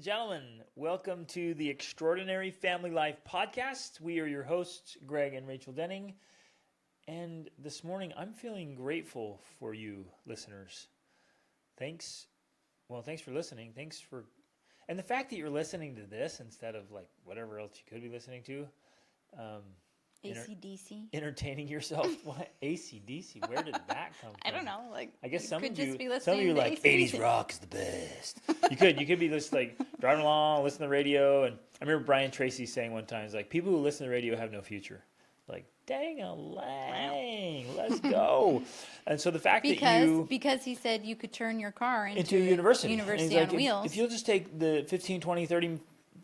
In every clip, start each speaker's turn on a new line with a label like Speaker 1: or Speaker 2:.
Speaker 1: gentlemen, welcome to the Extraordinary Family Life Podcast. We are your hosts, Greg and Rachel Denning. And this morning, I'm feeling grateful for you listeners. Thanks for listening. And the fact that you're listening to this instead of like whatever else you could be listening to.
Speaker 2: AC/DC.
Speaker 1: Entertaining yourself. What? AC/DC? Where did that come from?
Speaker 2: I don't know. Like,
Speaker 1: I guess some of you
Speaker 2: are
Speaker 1: like 80s rock is the best. You could be just like driving along, listen to the radio. And I remember Brian Tracy saying one time, "It's like people who listen to the radio have no future." Like, dang a lang, let's go. And so the fact
Speaker 2: because he said you could turn your car into
Speaker 1: a university
Speaker 2: on wheels.
Speaker 1: If you'll just take the 15, 20, 30,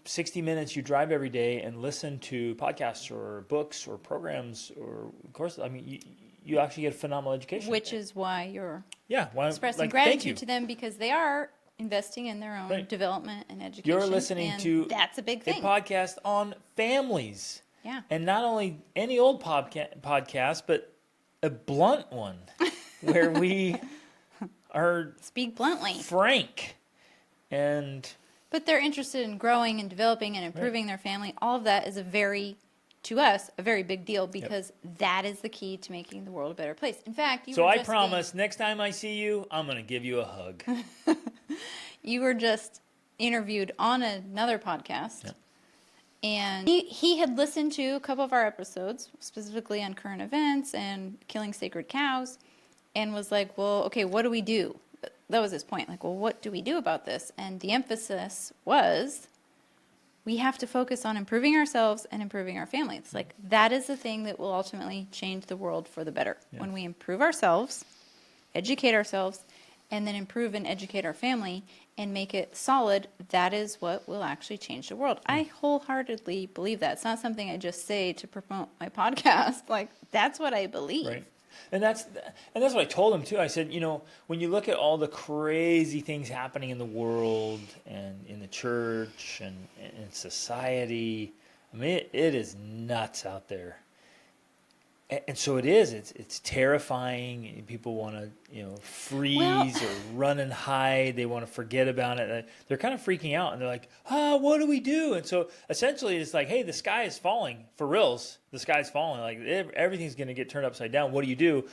Speaker 1: 60 minutes you drive every day and listen to podcasts or books or programs or courses, I mean, you actually get a phenomenal education.
Speaker 2: Which is why you're expressing
Speaker 1: like,
Speaker 2: gratitude to them, because they are investing in their own development and education.
Speaker 1: You're listening to
Speaker 2: that's a big thing.
Speaker 1: A podcast on families.
Speaker 2: Yeah.
Speaker 1: And not only any old podcast, but a blunt one where we are
Speaker 2: speak bluntly,
Speaker 1: frank, but
Speaker 2: they're interested in growing and developing and improving their family. All of that is to us, a very big deal, because that is the key to making the world a better place. In fact,
Speaker 1: I promise next time I see you, I'm going to give you a hug.
Speaker 2: You were just interviewed on another podcast. Yeah. And he had listened to a couple of our episodes, specifically on current events and killing sacred cows, and was like, well, okay, what do we do? That was his point. Like, well, what do we do about this? And the emphasis was we have to focus on improving ourselves and improving our family. It's like that is the thing that will ultimately change the world for the better. Yeah. When we improve ourselves, educate ourselves, and then improve and educate our family and make it solid, that is what will actually change the world. I wholeheartedly believe that. It's not something I just say to promote my podcast. Like, that's what I believe.
Speaker 1: Right. And that's what I told him too. I said, when you look at all the crazy things happening in the world and in the church and in society, I mean, it is nuts out there. And so it is. It's terrifying. People want to, freeze or run and hide. They want to forget about it. They're kind of freaking out, and they're like, what do we do? And so essentially, it's like, hey, the sky is falling for reals. The sky's falling. Like everything's going to get turned upside down. What do you do?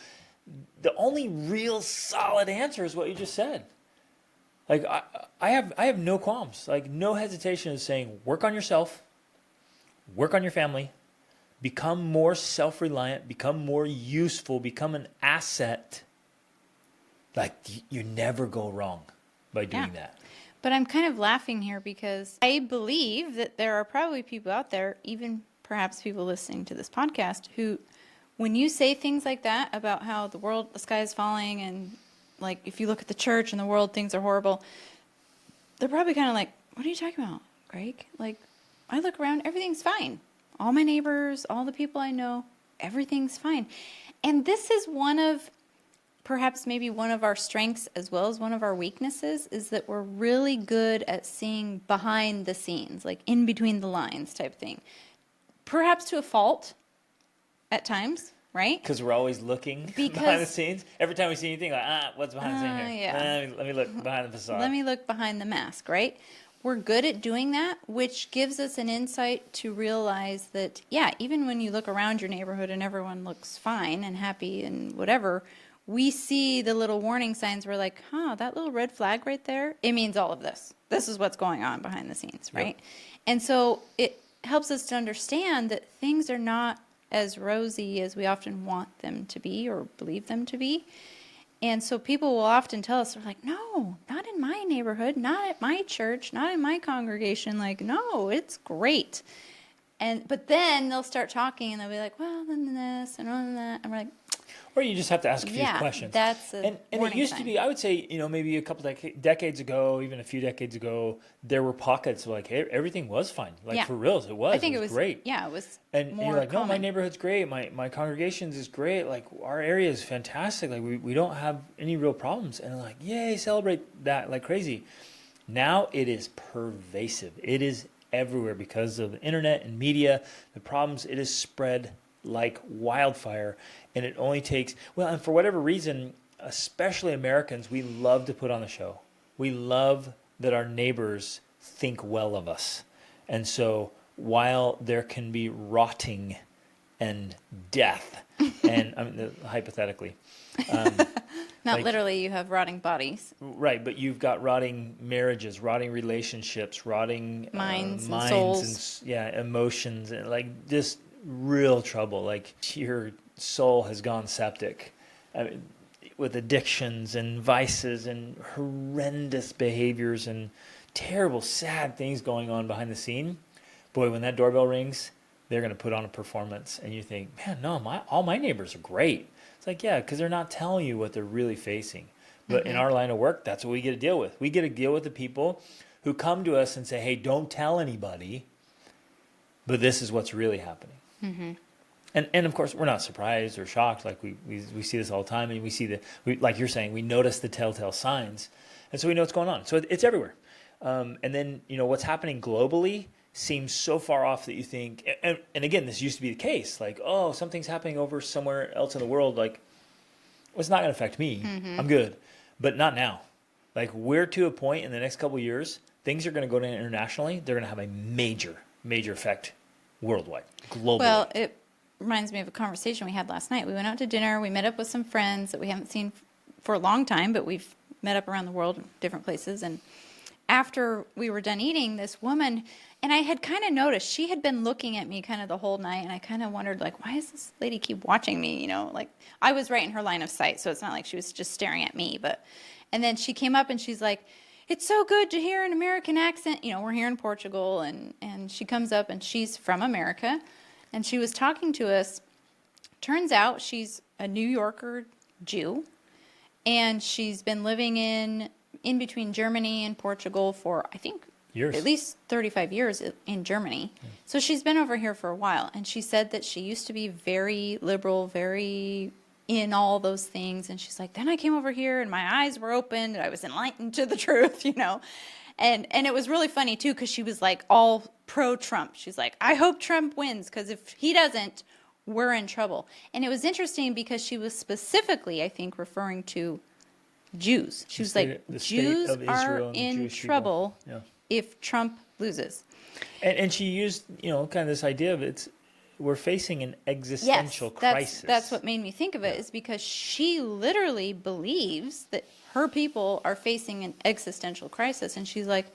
Speaker 1: The only real solid answer is what you just said. Like I have no qualms, like no hesitation in saying, work on yourself, work on your family. Become more self-reliant, become more useful, become an asset. Like, you never go wrong by doing that.
Speaker 2: But I'm kind of laughing here because I believe that there are probably people out there, even perhaps people listening to this podcast, who, when you say things like that about how the sky is falling, and like if you look at the church and the world, things are horrible, they're probably kind of like, what are you talking about, Greg? Like, I look around, everything's fine. All my neighbors, all the people I know, everything's fine. And this is perhaps maybe one of our strengths as well as one of our weaknesses, is that we're really good at seeing behind the scenes, like in between the lines type thing. Perhaps to a fault at times, right?
Speaker 1: Because we're always looking behind the scenes. Every time we see anything, like, what's behind the scene here? Yeah. Let me look behind the facade.
Speaker 2: Let me look behind the mask, right? We're good at doing that, which gives us an insight to realize that, even when you look around your neighborhood and everyone looks fine and happy and whatever, we see the little warning signs. We're like, that little red flag right there, it means all of this. This is what's going on behind the scenes, right? Yep. And so it helps us to understand that things are not as rosy as we often want them to be or believe them to be. And so people will often tell us, they're like, no, not in my neighborhood, not at my church, not in my congregation. Like, no, it's great. But then they'll start talking and they'll be like, well, then this and then that. And we're like,
Speaker 1: or you just have to ask a few questions.
Speaker 2: That's a
Speaker 1: and it used to be, I would say, maybe a couple decades ago, even a few decades ago, there were pockets of like, hey, everything was fine. Like for reals, it was.
Speaker 2: I think it was
Speaker 1: great.
Speaker 2: Yeah, it was.
Speaker 1: And
Speaker 2: more
Speaker 1: you're like,
Speaker 2: common.
Speaker 1: no, my neighborhood's great. My congregation's is great. Like our area is fantastic. Like we don't have any real problems. And like, yay, celebrate that like crazy. Now it is pervasive. It is everywhere because of the internet and media. The problems, it is spread like wildfire, and it only takes, and for whatever reason, especially Americans, we love to put on the show. We love that our neighbors think well of us. And so while there can be rotting and death, and I mean, hypothetically,
Speaker 2: Not
Speaker 1: like-
Speaker 2: literally, you have rotting bodies.
Speaker 1: right, but you've got rotting marriages, rotting relationships, rotting
Speaker 2: Minds and
Speaker 1: minds
Speaker 2: souls.
Speaker 1: emotions, and like just real trouble. Like your soul has gone septic. I mean, with addictions and vices and horrendous behaviors and terrible, sad things going on behind the scene. Boy, when that doorbell rings, they're going to put on a performance, and you think, man, no, all my neighbors are great. It's like, yeah, because they're not telling you what they're really facing. But in our line of work, that's what we get to deal with. We get to deal with the people who come to us and say, hey, don't tell anybody, but this is what's really happening. Mm-hmm. And of course, we're not surprised or shocked. Like we see this all the time, and we see like you're saying, we notice the telltale signs, and so we know what's going on. So it's everywhere. And then what's happening globally seems so far off that you think, and again, this used to be the case. Like, oh, something's happening over somewhere else in the world. Like, well, it's not going to affect me. Mm-hmm. I'm good, but not now. Like we're to a point in the next couple of years, things are going to go down internationally. They're going to have a major, major effect worldwide, globally.
Speaker 2: Well, it reminds me of a conversation we had last night. We went out to dinner. We met up with some friends that we haven't seen for a long time, but we've met up around the world, different places. And after we were done eating, this woman, and I had kind of noticed, she had been looking at me kind of the whole night, and I kind of wondered, like, why does this lady keep watching me? Like I was right in her line of sight, so it's not like she was just staring at me. And then she came up and she's like, it's so good to hear an American accent. We're here in Portugal, and she comes up and she's from America. And she was talking to us. Turns out she's a New Yorker Jew, and she's been living in between Germany and Portugal for, I think,
Speaker 1: years.
Speaker 2: At least 35 years in Germany. Yeah. So she's been over here for a while, and she said that she used to be very liberal, very in all those things. And she's like, then I came over here, and my eyes were opened, and I was enlightened to the truth, And it was really funny, too, because she was like all pro-Trump. She's like, I hope Trump wins, because if he doesn't, we're in trouble. And it was interesting because she was specifically, I think, referring to Jews. She was like, Jews are in trouble if Trump loses.
Speaker 1: And she used, kind of this idea of we're facing an existential crisis.
Speaker 2: That's what made me think of it, is because she literally believes that her people are facing an existential crisis. And she's like,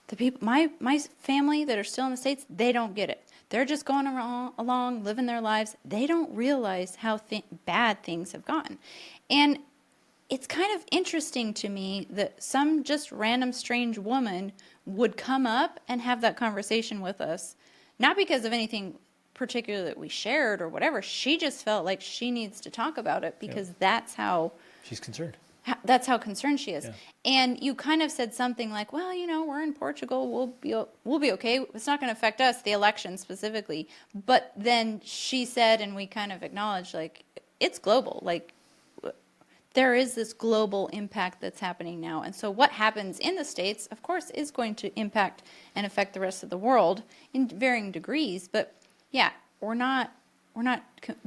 Speaker 2: the people, my family that are still in the States, they don't get it. They're just going along, living their lives. They don't realize how bad things have gotten. And it's kind of interesting to me that some just random strange woman would come up and have that conversation with us, not because of anything particular that we shared or whatever. She just felt like she needs to talk about it because that's how
Speaker 1: she's concerned.
Speaker 2: That's how concerned she is.
Speaker 1: Yeah.
Speaker 2: And you kind of said something like, well, we're in Portugal. We'll be okay. It's not going to affect us, the election specifically. But then she said, and we kind of acknowledged, like, it's global. Like, there is this global impact that's happening now. And so what happens in the States, of course, is going to impact and affect the rest of the world in varying degrees. But, yeah, we're not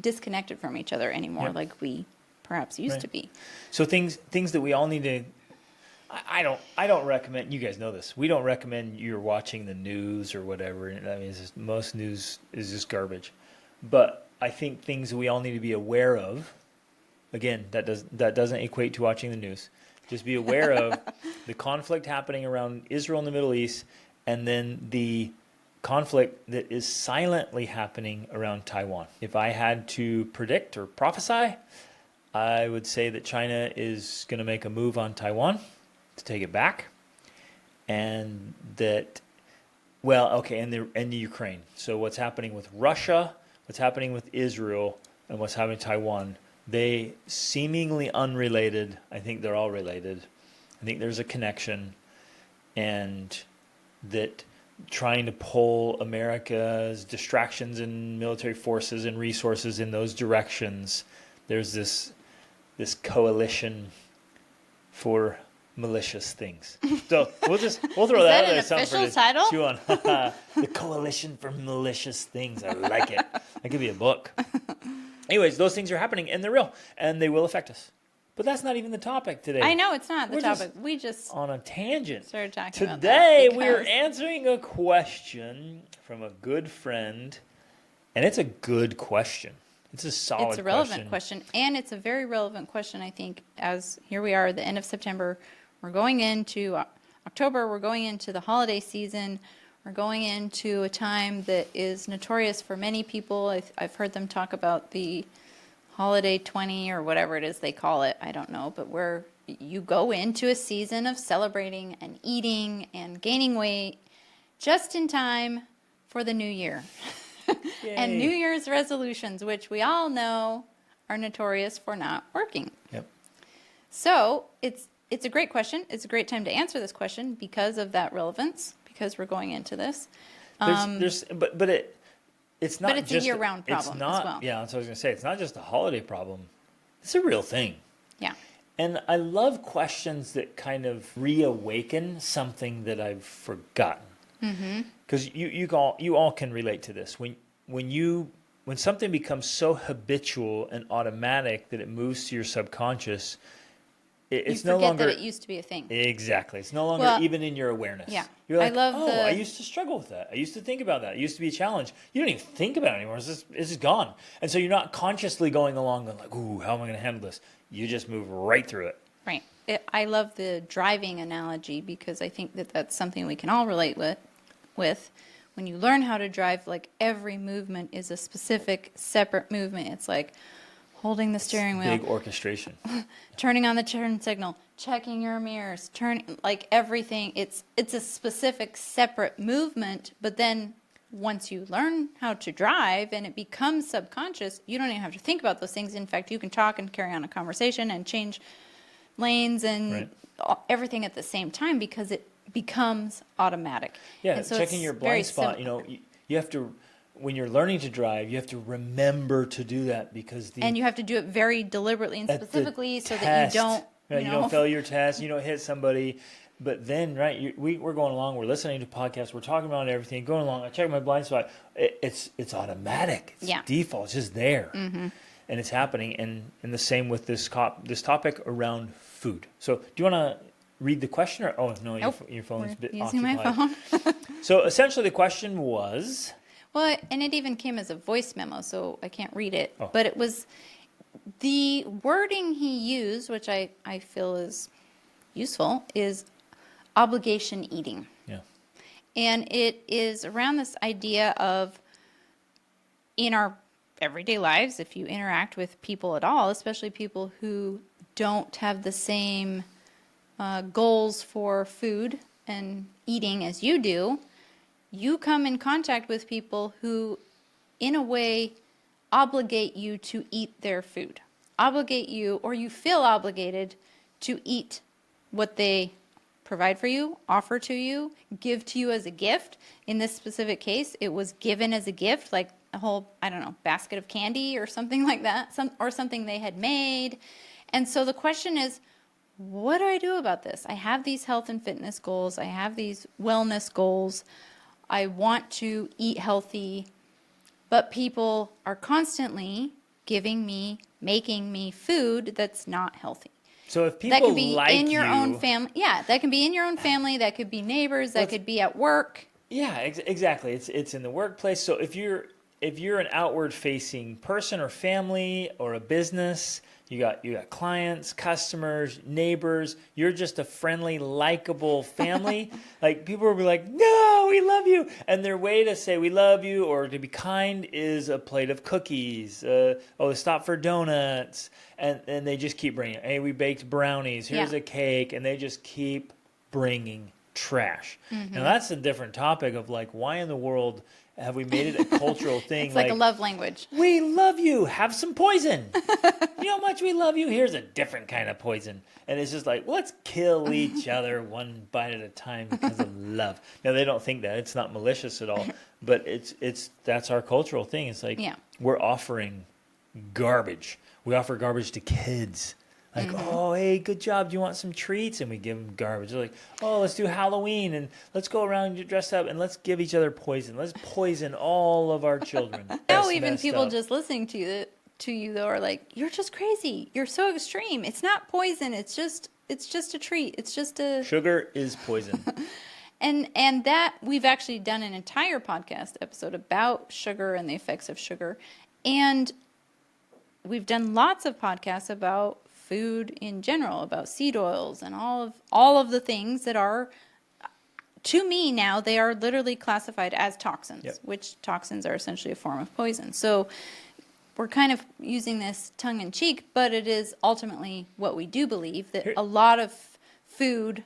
Speaker 2: disconnected from each other anymore like we perhaps used to be.
Speaker 1: So things that we all need to, I don't recommend, you guys know this, we don't recommend you're watching the news or whatever. I mean, most news is just garbage. But I think things that we all need to be aware of, again, that doesn't equate to watching the news. Just be aware of the conflict happening around Israel and the Middle East, and then the conflict that is silently happening around Taiwan. If I had to predict or prophesy, I would say that China is going to make a move on Taiwan to take it back, and that, and the Ukraine. So what's happening with Russia, what's happening with Israel, and what's happening with Taiwan, they seemingly unrelated. I think they're all related. I think there's a connection, and that trying to pull America's distractions and military forces and resources in those directions, there's this coalition for malicious things. So we'll throw that out there.
Speaker 2: Is that an official title?
Speaker 1: Chew on. The Coalition for Malicious Things. I like it. That could be a book. Anyways, those things are happening, and they're real, and they will affect us. But that's not even the topic today.
Speaker 2: I know it's not the
Speaker 1: We're just
Speaker 2: topic. We just
Speaker 1: on a tangent.
Speaker 2: started talking about that.
Speaker 1: Today,
Speaker 2: because-
Speaker 1: we're answering a question from a good friend, and it's a good question. It's a solid question.
Speaker 2: It's a relevant question, and it's a very relevant question, I think, as here we are at the end of September. We're going into October. We're going into the holiday season. We're going into a time that is notorious for many people. I've heard them talk about the holiday 20 or whatever it is they call it. I don't know, but where you go into a season of celebrating and eating and gaining weight just in time for the new year. And New Year's resolutions, which we all know are notorious for not working.
Speaker 1: Yep.
Speaker 2: So it's a great question. It's a great time to answer this question because of that relevance, because we're going into this.
Speaker 1: It's not.
Speaker 2: But it's
Speaker 1: just
Speaker 2: a year-round problem
Speaker 1: it's not,
Speaker 2: as well.
Speaker 1: Yeah, that's what I was going to say. It's not just a holiday problem. It's a real thing.
Speaker 2: Yeah.
Speaker 1: And I love questions that kind of reawaken something that I've forgotten. Because you all can relate to this. When something becomes so habitual and automatic that it moves to your subconscious, it's no longer
Speaker 2: that it used to be a thing.
Speaker 1: Exactly. It's no longer even in your awareness.
Speaker 2: Yeah.
Speaker 1: You're like,
Speaker 2: I
Speaker 1: used to struggle with that. I used to think about that. It used to be a challenge. You don't even think about it anymore. It's just gone. And so you're not consciously going along and like, ooh, how am I going to handle this? You just move right through it.
Speaker 2: Right. I love the driving analogy because I think that that's something we can all relate with. When you learn how to drive, like every movement is a specific, separate movement. It's like holding the steering wheel.
Speaker 1: Big orchestration.
Speaker 2: Turning on the turn signal, checking your mirrors, like everything. It's a specific, separate movement. But then once you learn how to drive and it becomes subconscious, you don't even have to think about those things. In fact, you can talk and carry on a conversation and change lanes and everything at the same time because it becomes automatic.
Speaker 1: Yeah,
Speaker 2: and so
Speaker 1: checking your blind spot. You have to, when you're learning to drive, you have to remember to do that because
Speaker 2: and you have to do it very deliberately and specifically so that you don't,
Speaker 1: you don't fail your test, you don't hit somebody. But then, we're going along, we're listening to podcasts, we're talking about everything, going along. I check my blind spot. It's automatic. It's default. It's just there, and it's happening. And the same with this topic around food. So, do you want to read the question, or your phone's a bit
Speaker 2: using
Speaker 1: occupied.
Speaker 2: my phone.
Speaker 1: So essentially, the question was.
Speaker 2: Well, and it even came as a voice memo, so I can't read it. But it was the wording he used, which I feel is useful, is obligation eating.
Speaker 1: Yeah.
Speaker 2: And it is around this idea of in our everyday lives, if you interact with people at all, especially people who don't have the same goals for food and eating as you do, you come in contact with people who, in a way, obligate you to eat their food. Obligate you, or you feel obligated to eat what they provide for you, offer to you, give to you as a gift. In this specific case, it was given as a gift, like a whole, basket of candy or something like that, or something they had made. And so the question is, what do I do about this? I have these health and fitness goals. I have these wellness goals. I want to eat healthy, but people are constantly making me food that's not healthy.
Speaker 1: So if people
Speaker 2: that could be
Speaker 1: like
Speaker 2: in your
Speaker 1: you,
Speaker 2: own family, that can be in your own family. That could be neighbors. That could be at work.
Speaker 1: Yeah, exactly. It's in the workplace. So if you're an outward-facing person or family or a business, you got clients, customers, neighbors. You're just a friendly, likable family. Like people will be like, "No, we love you," and their way to say we love you or to be kind is a plate of cookies. Stop for donuts, and they just keep bringing. Hey, we baked brownies. Here's a cake, and they just keep bringing trash. Now that's a different topic of like, why in the world have we made it a cultural thing?
Speaker 2: It's like a love language.
Speaker 1: We love you. Have some poison. You know how much we love you? Here's a different kind of poison. And it's just like, let's kill each other one bite at a time because of love. Now, they don't think that. It's not malicious at all. But that's our cultural thing. It's like we're offering garbage. We offer garbage to kids. Like, oh, hey, good job. Do you want some treats? And we give them garbage. They're like, oh, let's do Halloween and let's go around dressed up and let's give each other poison. Let's poison all of our children.
Speaker 2: Now even people just listening to to you though are like, you're just crazy. You're so extreme. It's not poison. It's just a treat. It's just a
Speaker 1: Sugar is poison.
Speaker 2: and that we've actually done an entire podcast episode about sugar and the effects of sugar. And we've done lots of podcasts about food in general, about seed oils and all of the things that are, to me now, they are literally classified as toxins,
Speaker 1: Yep.
Speaker 2: which toxins are essentially a form of poison. So we're kind of using this tongue in cheek, but it is ultimately what we do believe, that a lot of food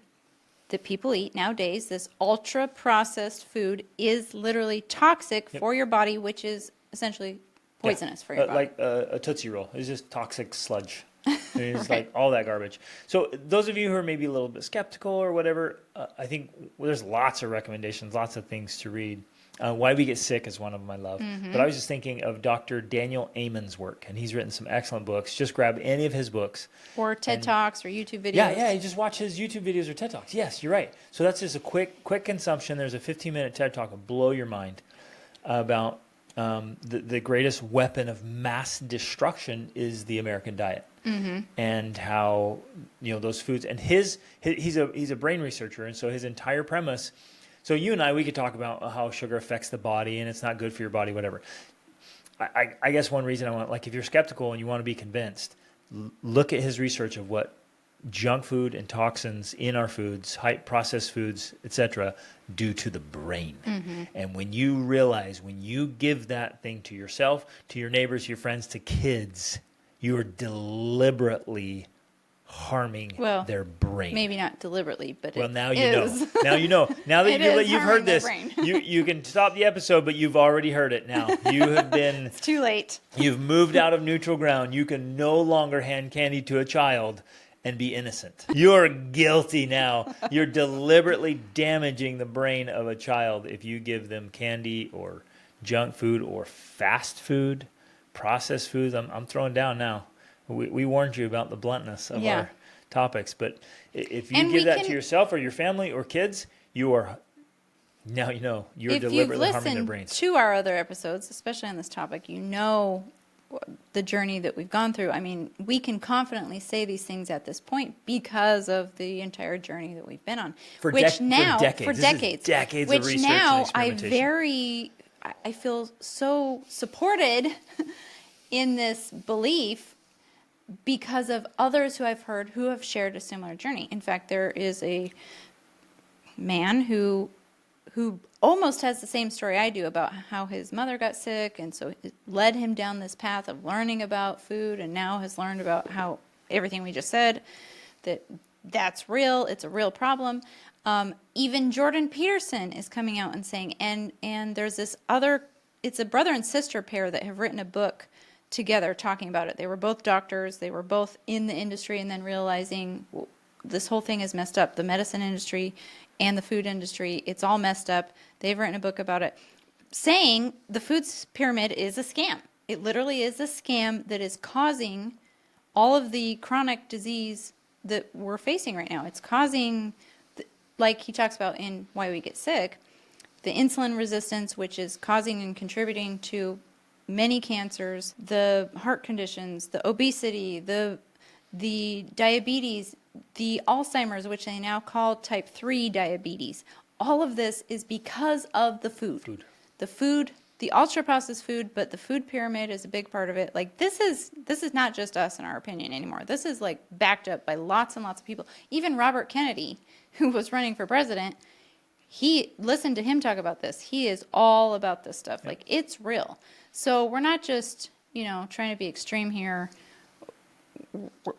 Speaker 2: that people eat nowadays, this ultra processed food, is literally toxic for your body, which is essentially poisonous for your body.
Speaker 1: Like a Tootsie Roll. It's just toxic sludge. It's like all that garbage. So those of you who are maybe a little bit skeptical or whatever, I think there's lots of recommendations, lots of things to read. Why We Get Sick is one of them I love. But I was just thinking of Dr. Daniel Amen's work, and he's written some excellent books. Just grab any of his books.
Speaker 2: Or TED Talks or YouTube videos.
Speaker 1: Yeah, you just watch his YouTube videos or TED Talks. Yes, you're right. So that's just a quick consumption. There's a 15-minute TED Talk that will blow your mind about the greatest weapon of mass destruction is the American diet. And how, those foods, and he's a brain researcher, and so his entire premise. So you and I, we could talk about how sugar affects the body and it's not good for your body, whatever. I guess one reason I want, like, if you're skeptical and you want to be convinced, look at his research of what junk food and toxins in our foods, processed foods, etc., do to the brain. And when you realize, when you give that thing to yourself, to your neighbors, your friends, to kids, you are deliberately harming their brain.
Speaker 2: Maybe not deliberately, but
Speaker 1: now you know. Now you know. Now that you've heard this, you can stop the episode, but you've already heard it now. You have been...
Speaker 2: It's too late.
Speaker 1: You've moved out of neutral ground. You can no longer hand candy to a child and be innocent. You're guilty now. You're deliberately damaging the brain of a child if you give them candy or junk food or fast food, processed foods. I'm throwing down now. We warned you about the bluntness of our topics, but if you give that to yourself or your family or kids, you're deliberately harming their brains.
Speaker 2: If you've listened to our other episodes, especially on this topic, you know the journey that we've gone through. I mean, we can confidently say these things at this point because of the entire journey that we've been on.
Speaker 1: For decades.
Speaker 2: Decades
Speaker 1: of research and experimentation.
Speaker 2: I feel so supported in this belief because of others who I've heard who have shared a similar journey. In fact, there is a man who almost has the same story I do about how his mother got sick, and so it led him down this path of learning about food, and now has learned about how everything we just said, that's real, it's a real problem. Even Jordan Peterson is coming out and saying, and there's this other, it's a brother and sister pair that have written a book together talking about it. They were both doctors, they were both in the industry, and then realizing, well, this whole thing is messed up. The medicine industry and the food industry, it's all messed up. They've written a book about it, saying the food pyramid is a scam. It literally is a scam that is causing all of the chronic disease that we're facing right now. It's causing, like he talks about in Why We Get Sick, the insulin resistance, which is causing and contributing to many cancers, the heart conditions, the obesity, the diabetes, the Alzheimer's, which they now call type 3 diabetes. All of this is because of the food. The food, the ultra-processed food, but the food pyramid is a big part of it. Like, this is not just us in our opinion anymore. This is, like, backed up by lots and lots of people. Even Robert Kennedy, who was running for president, he listened to him talk about this. He is all about this stuff. Like, it's real. So we're not just, trying to be extreme here.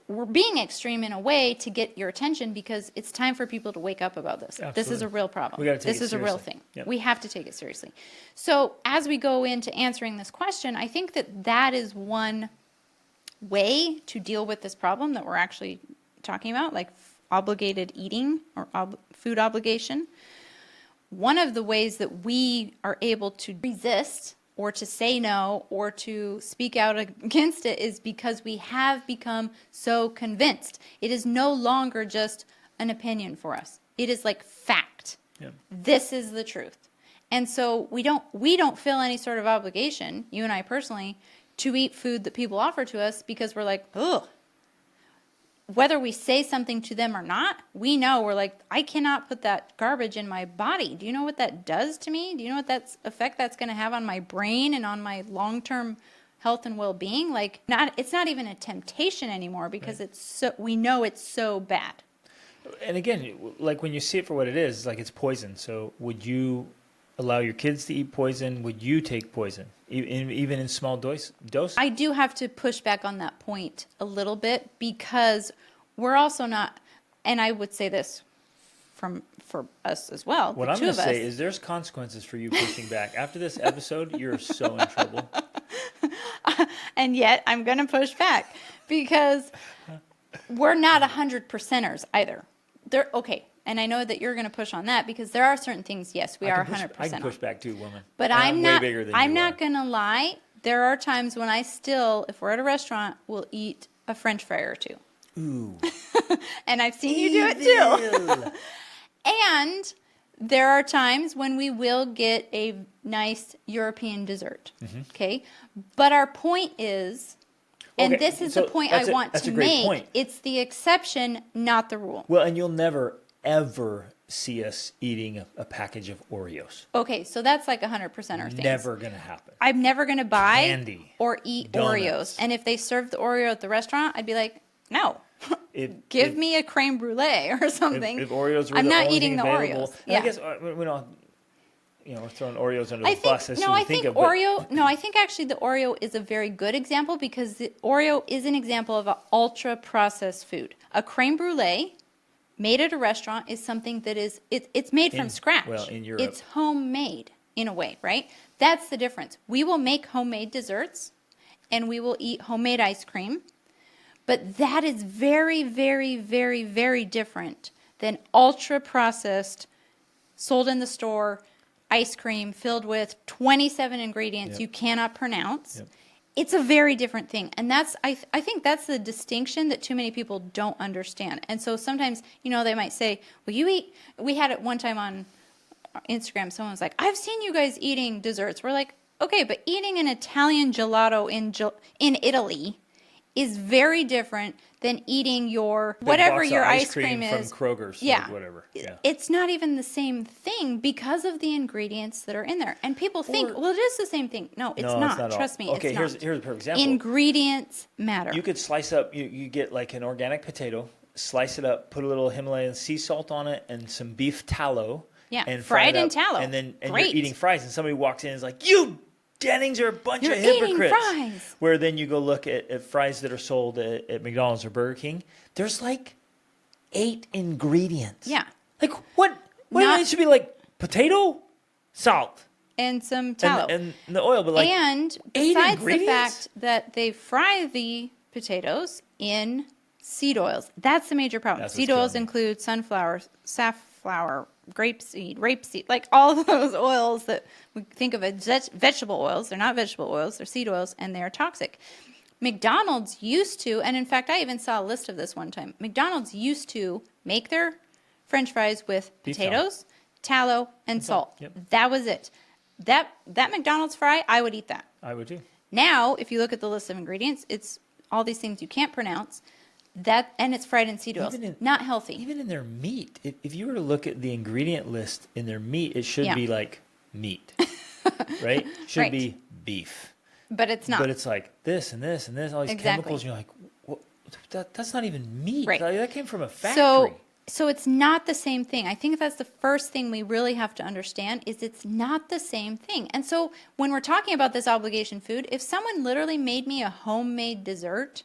Speaker 2: We're being extreme in a way to get your attention because it's time for people to wake up about this.
Speaker 1: Absolutely.
Speaker 2: This is a real problem.
Speaker 1: This
Speaker 2: is a real thing.
Speaker 1: Yep.
Speaker 2: We have to take it seriously. So as we go into answering this question, I think that is one way to deal with this problem that we're actually talking about, like obligated eating or food obligation. One of the ways that we are able to resist or to say no, or to speak out against it is because we have become so convinced. It is no longer just an opinion for us. It is like fact. Yeah. This is the truth. And so we don't feel any sort of obligation, you and I personally, to eat food that people offer to us because we're like, ugh. Whether we say something to them or not, we know we're like, I cannot put that garbage in my body. Do you know what that does to me? Do you know what effect that's going to have on my brain and on my long-term health and well-being? Like, it's not even a temptation anymore because we know it's so bad.
Speaker 1: And again, like when you see it for what it is, like it's poison. So would you allow your kids to eat poison? Would you take poison, even in small doses?
Speaker 2: I do have to push back on that point a little bit because we're also not, and I would say this for us as well.
Speaker 1: What I'm going to say is there's consequences for you pushing back. After this episode, you're so in trouble.
Speaker 2: And yet I'm going to push back because we're not 100%ers either. Okay. And I know that you're going to push on that because there are certain things, yes, we are 100%.
Speaker 1: I can push back too, woman.
Speaker 2: But I'm not going to lie. There are times when I still, if we're at a restaurant, will eat a French fry or two.
Speaker 1: Ooh.
Speaker 2: And I've seen you do it too. And there are times when we will get a nice European dessert. Mm-hmm. Okay. But our point is, and this is the point I want to make, it's the exception, not the rule.
Speaker 1: Well, and you'll never ever see us eating a package of Oreos.
Speaker 2: Okay, so that's like 100% our thing.
Speaker 1: Never going to happen.
Speaker 2: I'm never going to buy
Speaker 1: candy
Speaker 2: or eat
Speaker 1: donuts.
Speaker 2: Oreos. And if they serve the Oreo at the restaurant, I'd be like, no. Give me a creme brulee or something.
Speaker 1: If Oreos were
Speaker 2: I'm
Speaker 1: the
Speaker 2: not
Speaker 1: only
Speaker 2: eating the
Speaker 1: available,
Speaker 2: Oreos. Yeah.
Speaker 1: I guess we don't, we're throwing Oreos under the bus.
Speaker 2: I think actually the Oreo is a very good example because the Oreo is an example of an ultra processed food. A creme brulee made at a restaurant is something that is, it's made from scratch.
Speaker 1: Well, in Europe.
Speaker 2: It's homemade in a way, right? That's the difference. We will make homemade desserts and we will eat homemade ice cream. But that is very, very, very, very different than ultra processed, sold in the store, ice cream filled with 27 ingredients you cannot pronounce. Yep. It's a very different thing. And that's I think that's the distinction that too many people don't understand. And so sometimes, they might say, well, we had it one time on Instagram. Someone was like, I've seen you guys eating desserts. We're like, okay, but eating an Italian gelato in Italy is very different than eating whatever your ice cream is
Speaker 1: from Kroger's, whatever. Yeah.
Speaker 2: It's not even the same thing because of the ingredients that are in there. And people think, well, it is the same thing. No, it's not. Trust me,
Speaker 1: okay,
Speaker 2: it's not.
Speaker 1: Here's a perfect example.
Speaker 2: Ingredients matter.
Speaker 1: You could slice up, you get like an organic potato, slice it up, put a little Himalayan sea salt on it and some beef tallow.
Speaker 2: Yeah,
Speaker 1: and
Speaker 2: fried in tallow.
Speaker 1: And you're eating fries and somebody walks in and is like, you Dennings are a bunch of hypocrites.
Speaker 2: Eating fries.
Speaker 1: Where then you go look at fries that are sold at McDonald's or Burger King. There's like 8 ingredients.
Speaker 2: Yeah.
Speaker 1: Like what it should be like potato, salt,
Speaker 2: and some tallow
Speaker 1: and the oil, but like
Speaker 2: and besides the fact that they fry the potatoes in seed oils, that's the major problem. Seed oils include sunflower, safflower, rapeseed, like all of those oils that we think of as vegetable oils. They're not vegetable oils, they're seed oils, and they're toxic. McDonald's used to, and in fact, I even saw a list of this one time. McDonald's used to make their French fries with potatoes, tallow, and salt. Yep. That was it. That McDonald's fry, I would eat that.
Speaker 1: I would too.
Speaker 2: Now, if you look at the list of ingredients, it's all these things you can't pronounce. And it's fried in seed oils. Not healthy.
Speaker 1: Even in their meat, if you were to look at the ingredient list in their meat, it should be like meat, right? Should be beef.
Speaker 2: But it's not.
Speaker 1: But it's like this and this and this, all these chemicals. You're like, well, that's not even meat.
Speaker 2: Right.
Speaker 1: That came from a factory.
Speaker 2: So it's not the same thing. I think that's the first thing we really have to understand is it's not the same thing. And so when we're talking about this obligation food, if someone literally made me a homemade dessert,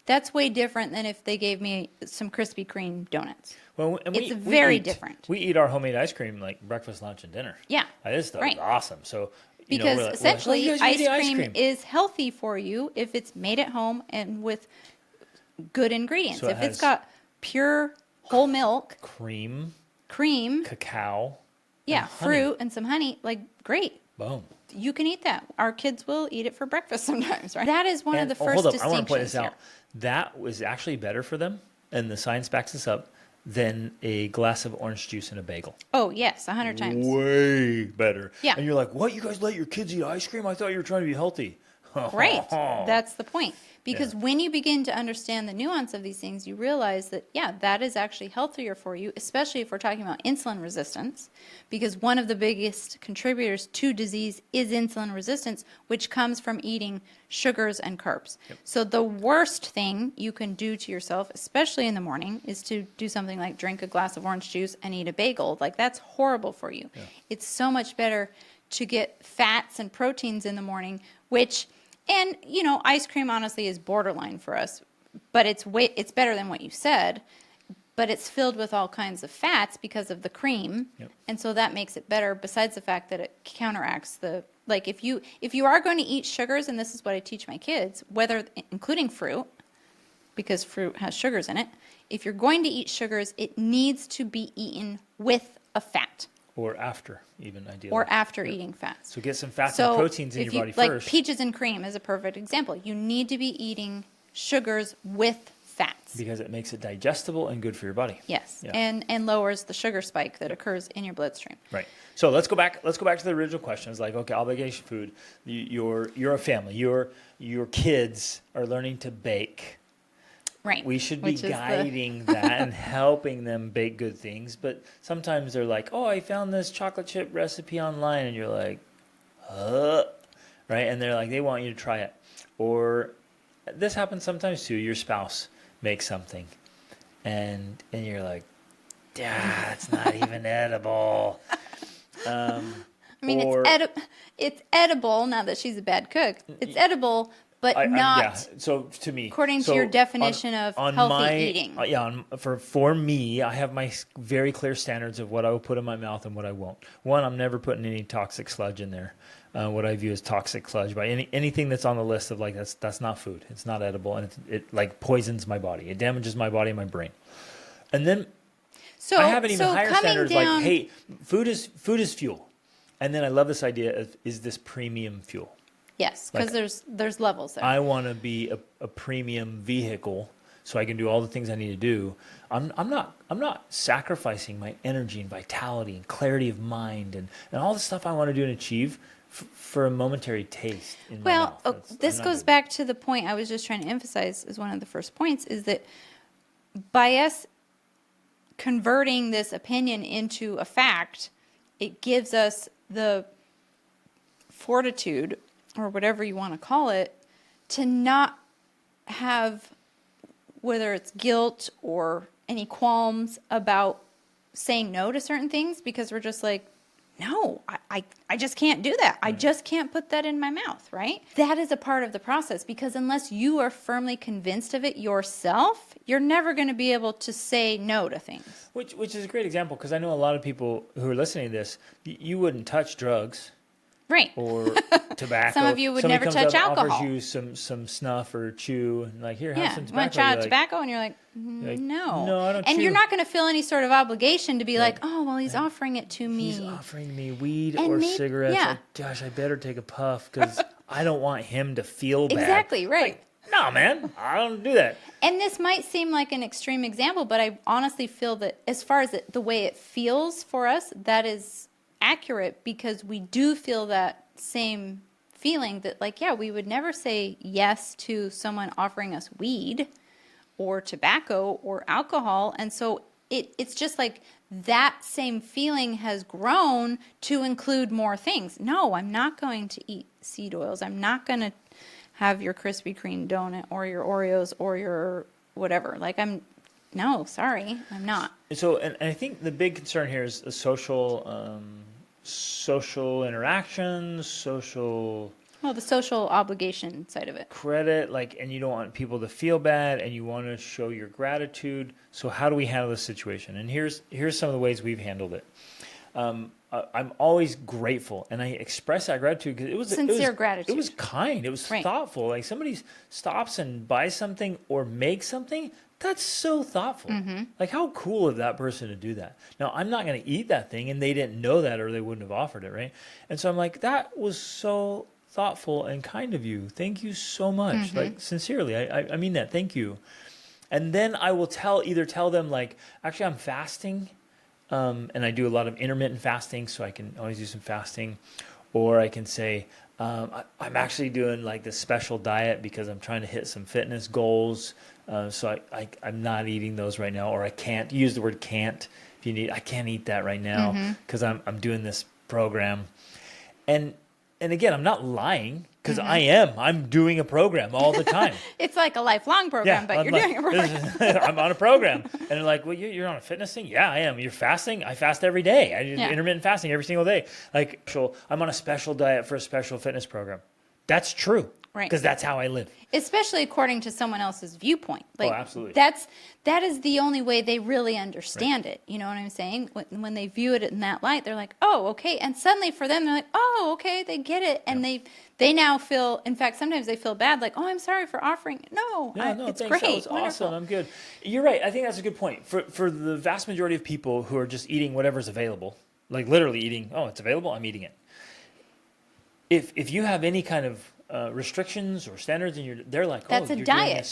Speaker 2: that's way different than if they gave me some Krispy Kreme donuts.
Speaker 1: Well, and
Speaker 2: it's very different.
Speaker 1: We eat our homemade ice cream like breakfast, lunch, and dinner.
Speaker 2: Yeah.
Speaker 1: This stuff is awesome. So
Speaker 2: because essentially ice cream is healthy for you if it's made at home and with good ingredients. So if it's got pure whole milk, cream,
Speaker 1: cacao,
Speaker 2: fruit, and some honey, like great.
Speaker 1: Boom.
Speaker 2: You can eat that. Our kids will eat it for breakfast sometimes, right? That is one of the first distinctions.
Speaker 1: I want to point this out. That was actually better for them, and the science backs this up, than a glass of orange juice and a bagel.
Speaker 2: Oh, yes, 100 times.
Speaker 1: Way better.
Speaker 2: Yeah.
Speaker 1: And you're like, what? You guys let your kids eat ice cream? I thought you were trying to be healthy.
Speaker 2: Right. That's the point. Because when you begin to understand the nuance of these things, you realize that, that is actually healthier for you, especially if we're talking about insulin resistance. Because one of the biggest contributors to disease is insulin resistance, which comes from eating sugars and carbs. Yep. So the worst thing you can do to yourself, especially in the morning, is to do something like drink a glass of orange juice and eat a bagel. Like, that's horrible for you. Yeah. It's so much better to get fats and proteins in the morning, which... And, ice cream honestly is borderline for us, but it's better than what you said, but it's filled with all kinds of fats because of the cream. Yep. And so that makes it better, besides the fact that it counteracts if you are going to eat sugars, and this is what I teach my kids, including fruit, because fruit has sugars in it, if you're going to eat sugars, it needs to be eaten with a fat.
Speaker 1: Or after, even ideally.
Speaker 2: Or after eating fats.
Speaker 1: So get some fats and proteins in your body first.
Speaker 2: Like peaches and cream is a perfect example. You need to be eating sugars with fats.
Speaker 1: Because it makes it digestible and good for your body.
Speaker 2: Yes, yeah. and lowers the sugar spike that occurs in your bloodstream.
Speaker 1: Right. So let's go back to the original question. It's like, okay, obligation food. You're a family. Your kids are learning to bake.
Speaker 2: Right.
Speaker 1: We should be guiding that and helping them bake good things. But sometimes they're like, oh, I found this chocolate chip recipe online. And you're like, right? And they're like, they want you to try it. Or this happens sometimes too. Your spouse makes something. And you're like, it's not even edible.
Speaker 2: It's edible, not that she's a bad cook. It's edible, but not.
Speaker 1: So to me,
Speaker 2: according to your definition of healthy eating.
Speaker 1: For me, I have my very clear standards of what I will put in my mouth and what I won't. One, I'm never putting any toxic sludge in there. What I view as toxic sludge, by anything that's on the list of that's not food. It's not edible, and it like poisons my body. It damages my body and my brain. And then I have an even higher standards like, hey, food is fuel. And then I love this idea of, is this premium fuel?
Speaker 2: Yes, because there's levels there.
Speaker 1: I want to be a premium vehicle, so I can do all the things I need to do. I'm not sacrificing my energy and vitality and clarity of mind and all the stuff I want to do and achieve for a momentary taste in my mouth.
Speaker 2: This goes back to the point I was just trying to emphasize as one of the first points, is that by us converting this opinion into a fact, it gives us the fortitude, or whatever you want to call it, to not have, whether it's guilt or any qualms about saying no to certain things, because we're just like, no, I just can't do that. I just can't put that in my mouth, right? That is a part of the process, because unless you are firmly convinced of it yourself, you're never going to be able to say no to things.
Speaker 1: Which is a great example, because I know a lot of people who are listening to this, you wouldn't touch drugs.
Speaker 2: Right.
Speaker 1: Or tobacco.
Speaker 2: Some of you would
Speaker 1: Somebody
Speaker 2: never touch alcohol.
Speaker 1: Offers you some snuff or chew, and like, here, have some tobacco.
Speaker 2: You want to try tobacco? And you're like, no.
Speaker 1: No, I don't
Speaker 2: And
Speaker 1: chew.
Speaker 2: you're not going to feel any sort of obligation to be like, oh, well, he's offering it to me.
Speaker 1: He's offering me weed or cigarettes.
Speaker 2: Yeah.
Speaker 1: Like, gosh, I better take a puff, because I don't want him to feel bad.
Speaker 2: Exactly, right.
Speaker 1: Like, no, man, I don't do that.
Speaker 2: And this might seem like an extreme example, but I honestly feel that as far as the way it feels for us, that is accurate, because we do feel that same feeling that, like, we would never say yes to someone offering us weed or tobacco or alcohol. And so it's just like that same feeling has grown to include more things. No, I'm not going to eat seed oils. I'm not going to have your Krispy Kreme donut or your Oreos or your whatever. Like, no, sorry, I'm not.
Speaker 1: So, and I think the big concern here is the social interactions,
Speaker 2: the social obligation side of it.
Speaker 1: Credit, and you don't want people to feel bad, and you want to show your gratitude. So how do we handle this situation? And here's some of the ways we've handled it. I'm always grateful, and I express that gratitude because it was
Speaker 2: sincere gratitude.
Speaker 1: It was kind. It was thoughtful. Like, somebody stops and buys something or makes something. That's so thoughtful. Mm-hmm. Like, how cool of that person to do that. Now, I'm not going to eat that thing, and they didn't know that, or they wouldn't have offered it, right? And so I'm like, that was so thoughtful and kind of you. Thank you so much. Mm-hmm. Like, sincerely, I mean that. Thank you. And then I will either tell them, like, actually, I'm fasting, and I do a lot of intermittent fasting, so I can always do some fasting. or I can say, I'm actually doing like this special diet because I'm trying to hit some fitness goals. So I'm not eating those right now, or I can't use the word can't. If you need, I can't eat that right now because I'm doing this program. And again, I'm not lying because I'm doing a program all the time.
Speaker 2: It's like a lifelong program, but you're doing a program.
Speaker 1: I'm on a program. And they're like, well, you're on a fitness thing? Yeah, I am. You're fasting? I fast every day. I do intermittent fasting every single day. Like, so I'm on a special diet for a special fitness program. That's true.
Speaker 2: Right.
Speaker 1: Because that's how I live.
Speaker 2: Especially according to someone else's viewpoint. Like,
Speaker 1: absolutely.
Speaker 2: That is the only way they really understand it. You know what I'm saying? When they view it in that light, they're like, oh, okay. And suddenly for them, they're like, oh, okay, they get it. And they now feel, in fact, sometimes they feel bad, like, oh, I'm sorry for offering. No, it's
Speaker 1: thanks.
Speaker 2: great.
Speaker 1: That was
Speaker 2: Wonderful.
Speaker 1: awesome. I'm good. You're right. I think that's a good point. For the vast majority of people who are just eating whatever's available, like literally eating, oh, it's available, I'm eating it. If you have any kind of restrictions or standards, and they're like,
Speaker 2: that's
Speaker 1: oh,
Speaker 2: a
Speaker 1: you're
Speaker 2: diet.
Speaker 1: doing a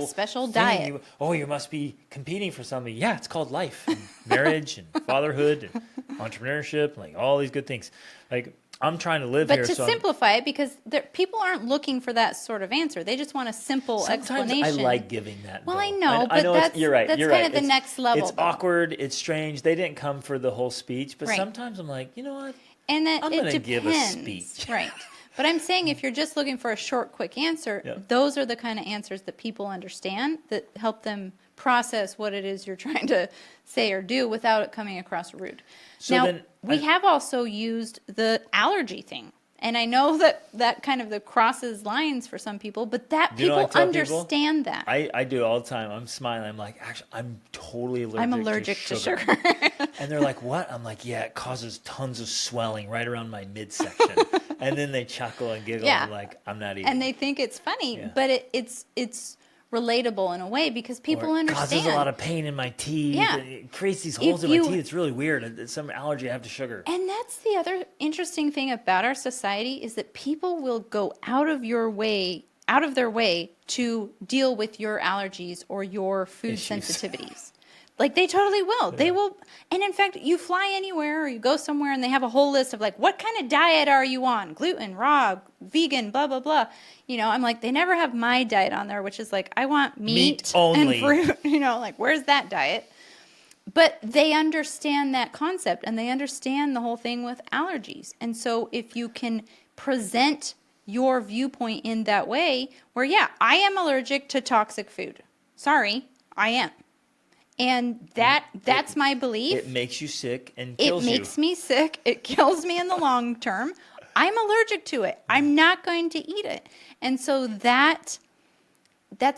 Speaker 1: special thing.
Speaker 2: Diet.
Speaker 1: You must be competing for something. Yeah, it's called life, and marriage, and fatherhood, and entrepreneurship, like all these good things. Like I'm trying to live
Speaker 2: but
Speaker 1: here.
Speaker 2: But to simplify it, because people aren't looking for that sort of answer. They just want a simple explanation.
Speaker 1: Sometimes I like giving that.
Speaker 2: Well,
Speaker 1: though.
Speaker 2: I know, but
Speaker 1: you're right.
Speaker 2: That's
Speaker 1: You're
Speaker 2: kind
Speaker 1: right.
Speaker 2: of the next level.
Speaker 1: It's awkward. It's strange. They didn't come for the whole speech, but
Speaker 2: right.
Speaker 1: sometimes I'm like, you know what?
Speaker 2: And that
Speaker 1: I'm
Speaker 2: going to
Speaker 1: give a speech.
Speaker 2: Right. But I'm saying if you're just looking for a short, quick answer, those are the kind of answers that people understand that help them process what it is you're trying to say or do without it coming across rude. So now, we have also used the allergy thing. And I know that kind of crosses lines for some people, but people understand that.
Speaker 1: I do it all the time. I'm smiling. I'm like, actually, I'm totally allergic to sugar. And they're like, what? I'm like, yeah, it causes tons of swelling right around my midsection. And then they chuckle and giggle and like, I'm not eating.
Speaker 2: And they think it's funny, but it's relatable in a way because people understand.
Speaker 1: It causes a lot of pain in my teeth.
Speaker 2: Yeah.
Speaker 1: It creates these holes in my teeth. It's really weird. It's some allergy I have to sugar.
Speaker 2: And that's the other interesting thing about our society is that people will go out of their way to deal with your allergies or your food sensitivities. Like they totally will. Yeah. They will. And in fact, you fly anywhere or you go somewhere and they have a whole list of like, what kind of diet are you on? Gluten, raw, vegan, blah, blah, blah. You know, I'm like, they never have my diet on there, which is like, I want meat only. And fruit. You know, like, where's that diet? But they understand that concept and they understand the whole thing with allergies. And so if you can present your viewpoint in that way where, yeah, I am allergic to toxic food. Sorry, I am. And that's my belief.
Speaker 1: It makes you sick and kills you.
Speaker 2: It makes me sick. It kills me in the long term. I'm allergic to it. I'm not going to eat it. And so that's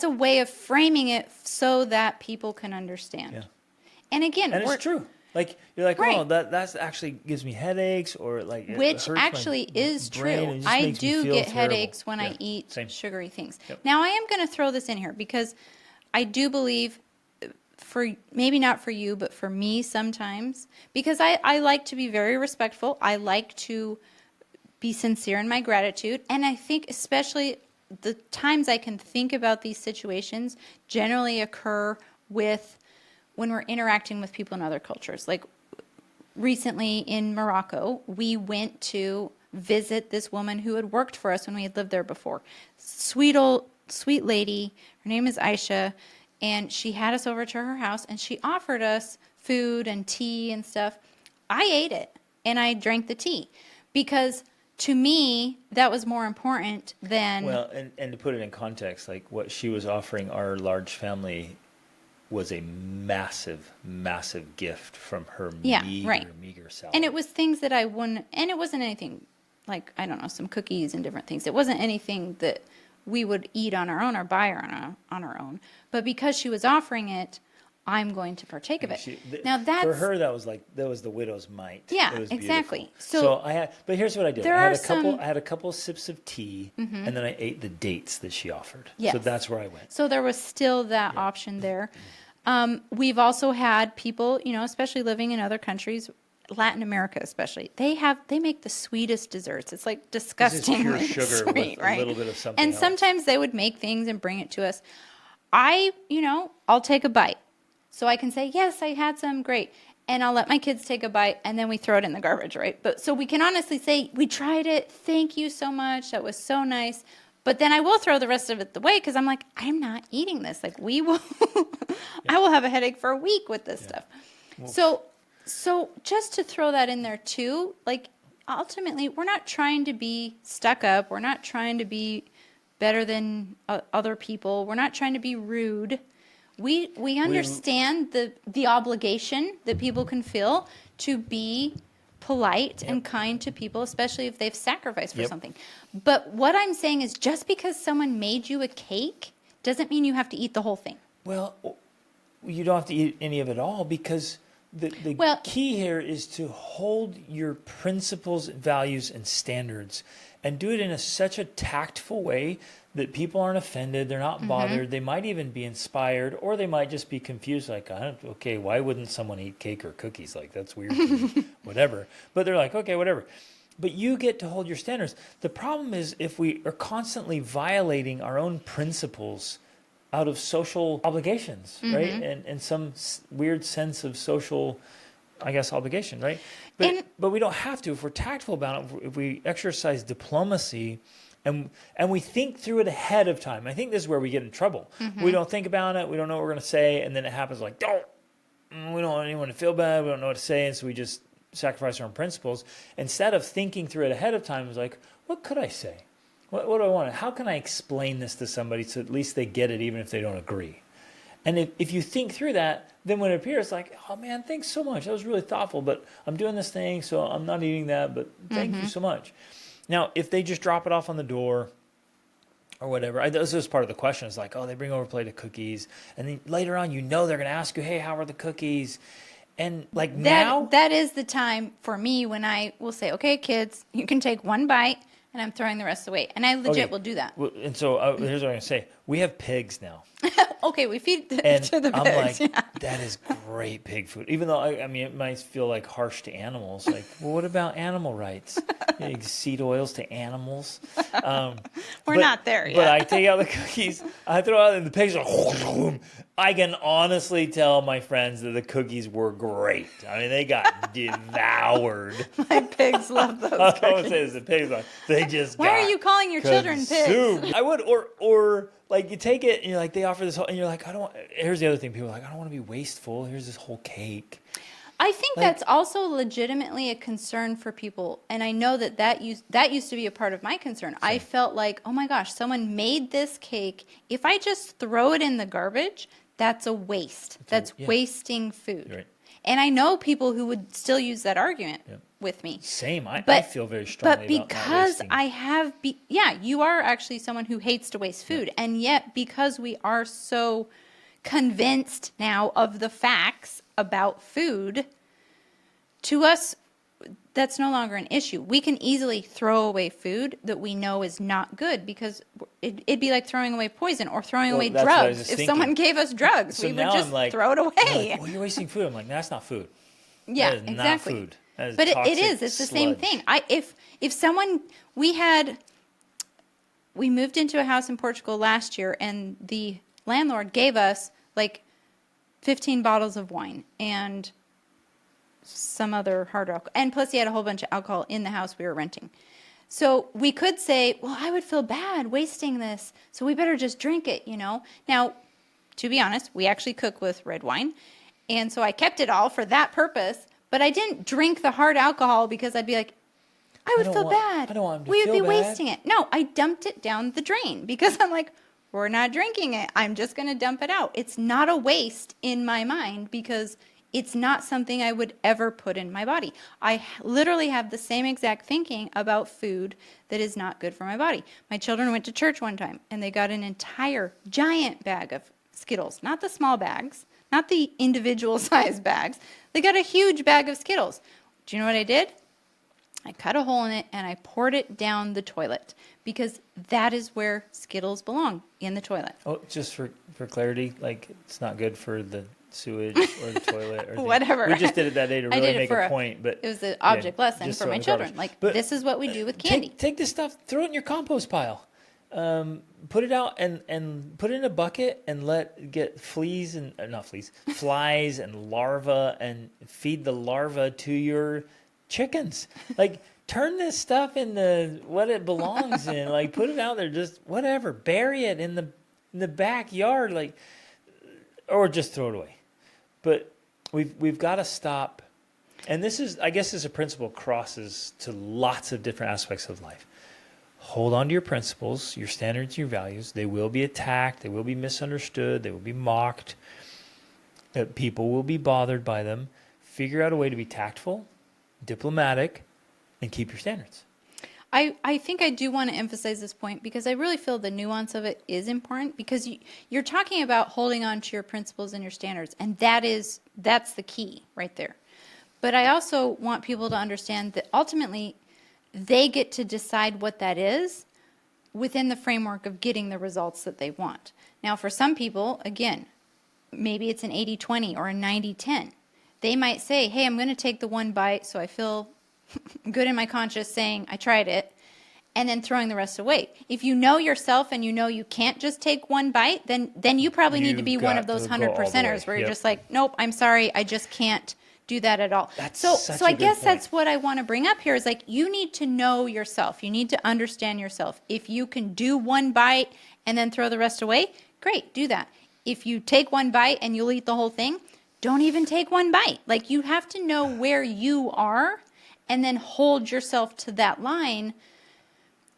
Speaker 2: a way of framing it so that people can understand. Yeah. And again,
Speaker 1: it's true. Like you're like, oh, that actually gives me headaches, or like
Speaker 2: which actually is true. I do get headaches when I eat sugary things. Yep. Now I am going to throw this in here because I do believe. For maybe not for you, but for me sometimes, because I like to be very respectful. I like to be sincere in my gratitude. And I think especially the times I can think about these situations generally occur when we're interacting with people in other cultures. Like recently in Morocco, we went to visit this woman who had worked for us when we had lived there before. Sweet lady. Her name is Aisha. And she had us over to her house, and she offered us food and tea and stuff. I ate it, and I drank the tea. Because to me, that was more important than...
Speaker 1: Well, and to put it in context, like what she was offering our large family was a massive, massive gift from her meager salary.
Speaker 2: And it was things that I wouldn't... And it wasn't anything like, I don't know, some cookies and different things. It wasn't anything that we would eat on our own or buy on our own. But because she was offering it, I'm going to partake of it. Now that's
Speaker 1: for her. That was the widow's mite.
Speaker 2: Yeah,
Speaker 1: it was
Speaker 2: exactly.
Speaker 1: Beautiful. So I had, but here's what I did. I had a couple sips of tea, and then I ate the dates that she offered. Yes. So that's where I went.
Speaker 2: So there was still that option there. We've also had people, especially living in other countries. Latin America especially, they make the sweetest desserts. It's like disgustingly
Speaker 1: pure sugar
Speaker 2: sweet,
Speaker 1: with
Speaker 2: right?
Speaker 1: a little bit of something
Speaker 2: and
Speaker 1: else.
Speaker 2: Sometimes they would make things and bring it to us. I'll take a bite. So I can say, yes, I had some, great. and I'll let my kids take a bite, and then we throw it in the garbage, right? But so we can honestly say, we tried it. Thank you so much. That was so nice. But then I will throw the rest of it away because I'm like, I'm not eating this. Like we will, I will have a headache for a week with this stuff. Well, so just to throw that in there too, like ultimately we're not trying to be stuck up. We're not trying to be better than other people. We're not trying to be rude. We understand the obligation that people can feel to be polite and kind to people, especially if they've sacrificed for something. But what I'm saying is just because someone made you a cake doesn't mean you have to eat the whole thing.
Speaker 1: Well, you don't have to eat any of it all because the key here is to hold your principles, values, and standards and do it in such a tactful way that people aren't offended, they're not bothered, they might even be inspired, or they might just be confused, like, okay, why wouldn't someone eat cake or cookies? Like, that's weird to me, whatever. But they're like, okay, whatever. But you get to hold your standards. The problem is if we are constantly violating our own principles out of social obligations, right? And some weird sense of social, I guess, obligation, right? But we don't have to if we're tactful about it, if we exercise diplomacy and we think through it ahead of time. I think this is where we get in trouble. We don't think about it. We don't know what we're going to say. And then it happens like, we don't want anyone to feel bad. We don't know what to say. And so we just sacrifice our own principles. Instead of thinking through it ahead of time, it's like, what could I say? What do I want? How can I explain this to somebody so at least they get it even if they don't agree? And if you think through that, then when it appears like, oh man, thanks so much. That was really thoughtful, but I'm doing this thing, so I'm not eating that, but thank you so much. Now, if they just drop it off on the door or whatever, this was part of the question. It's like, oh, they bring over a plate of cookies. And then later on, they're going to ask you, hey, how are the cookies? And like now.
Speaker 2: That is the time for me when I will say, okay, kids, you can take one bite and I'm throwing the rest away. And I legit will do that.
Speaker 1: Well, and so here's what I'm going to say. We have pigs now.
Speaker 2: Okay, we feed to the pigs.
Speaker 1: I'm like, that is great pig food. Even though, I mean, it might feel like harsh to animals. Like, well, what about animal rights? Seed oils to animals.
Speaker 2: We're not there yet.
Speaker 1: But I take out the cookies. I throw out, and the pigs are, I can honestly tell my friends that the cookies were great. I mean, they got devoured.
Speaker 2: My pigs love those cookies.
Speaker 1: I would say this, the pigs, they just
Speaker 2: Why are you calling your children pigs?
Speaker 1: I would, or like you take it and you're like, they offer this whole, and you're like, here's the other thing. People are like, I don't want to be wasteful. Here's this whole cake.
Speaker 2: I think that's also legitimately a concern for people. And I know that used to be a part of my concern. Sure. I felt like, oh my gosh, someone made this cake. If I just throw it in the garbage, that's a waste. That's wasting food. Right. And I know people who would still use that argument with me.
Speaker 1: Same. I feel very strongly about not wasting.
Speaker 2: I have, you are actually someone who hates to waste food. Yeah. And yet, because we are so convinced now of the facts about food, to us, that's no longer an issue. We can easily throw away food that we know is not good because it'd be like throwing away poison or throwing away drugs. If someone gave us drugs, we would just throw it away.
Speaker 1: Like, well, you're wasting food. I'm like, that's not food.
Speaker 2: Yeah,
Speaker 1: that is
Speaker 2: exactly.
Speaker 1: Not food. That is
Speaker 2: but
Speaker 1: toxic
Speaker 2: it is. It's the
Speaker 1: sludge.
Speaker 2: same thing. If someone, we moved into a house in Portugal last year and the landlord gave us like 15 bottles of wine and some other hard alcohol. And plus he had a whole bunch of alcohol in the house we were renting. So we could say, well, I would feel bad wasting this, so we better just drink it, you know. Now, to be honest, we actually cook with red wine. And so I kept it all for that purpose, but I didn't drink the hard alcohol because I'd be like, I would feel bad.
Speaker 1: I don't want him to
Speaker 2: we would
Speaker 1: feel
Speaker 2: be
Speaker 1: bad.
Speaker 2: wasting it. No, I dumped it down the drain because I'm like, we're not drinking it. I'm just going to dump it out. It's not a waste in my mind because it's not something I would ever put in my body. I literally have the same exact thinking about food that is not good for my body. My children went to church one time and they got an entire giant bag of Skittles, not the small bags, not the individual size bags. They got a huge bag of Skittles. Do you know what I did? I cut a hole in it and I poured it down the toilet because that is where Skittles belong, in the toilet.
Speaker 1: Oh, just for clarity, like it's not good for the sewage or the toilet or
Speaker 2: whatever.
Speaker 1: We just did it that day to really make a point, but
Speaker 2: it was an object lesson for my children. Like, this is what we do with candy.
Speaker 1: Take this stuff, throw it in your compost pile. put it out and put it in a bucket and get flies and larvae, and feed the larvae to your chickens. Like, turn this stuff into what it belongs in. Like, put it out there, just whatever. Bury it in the backyard, like, or just throw it away. But we've got to stop. And this is, I guess, a principle crosses to lots of different aspects of life. Hold on to your principles, your standards, your values. They will be attacked. They will be misunderstood. They will be mocked. People will be bothered by them. Figure out a way to be tactful, diplomatic, and keep your standards.
Speaker 2: I think I do want to emphasize this point because I really feel the nuance of it is important, because you're talking about holding on to your principles and your standards, and that's the key right there. But I also want people to understand that ultimately they get to decide what that is within the framework of getting the results that they want. Now, for some people, again, maybe it's an 80-20 or a 90-10. They might say, hey, I'm going to take the one bite so I feel good in my conscience saying I tried it, and then throwing the rest away. If you know yourself and you know you can't just take one bite, then you probably need to be one of those 100%ers where you're just like, nope, I'm sorry, I just can't do that at all. So I guess that's what I want to bring up here is, like, you need to know yourself. You need to understand yourself. If you can do one bite and then throw the rest away, great, do that. If you take one bite and you'll eat the whole thing, don't even take one bite. Like, you have to know where you are and then hold yourself to that line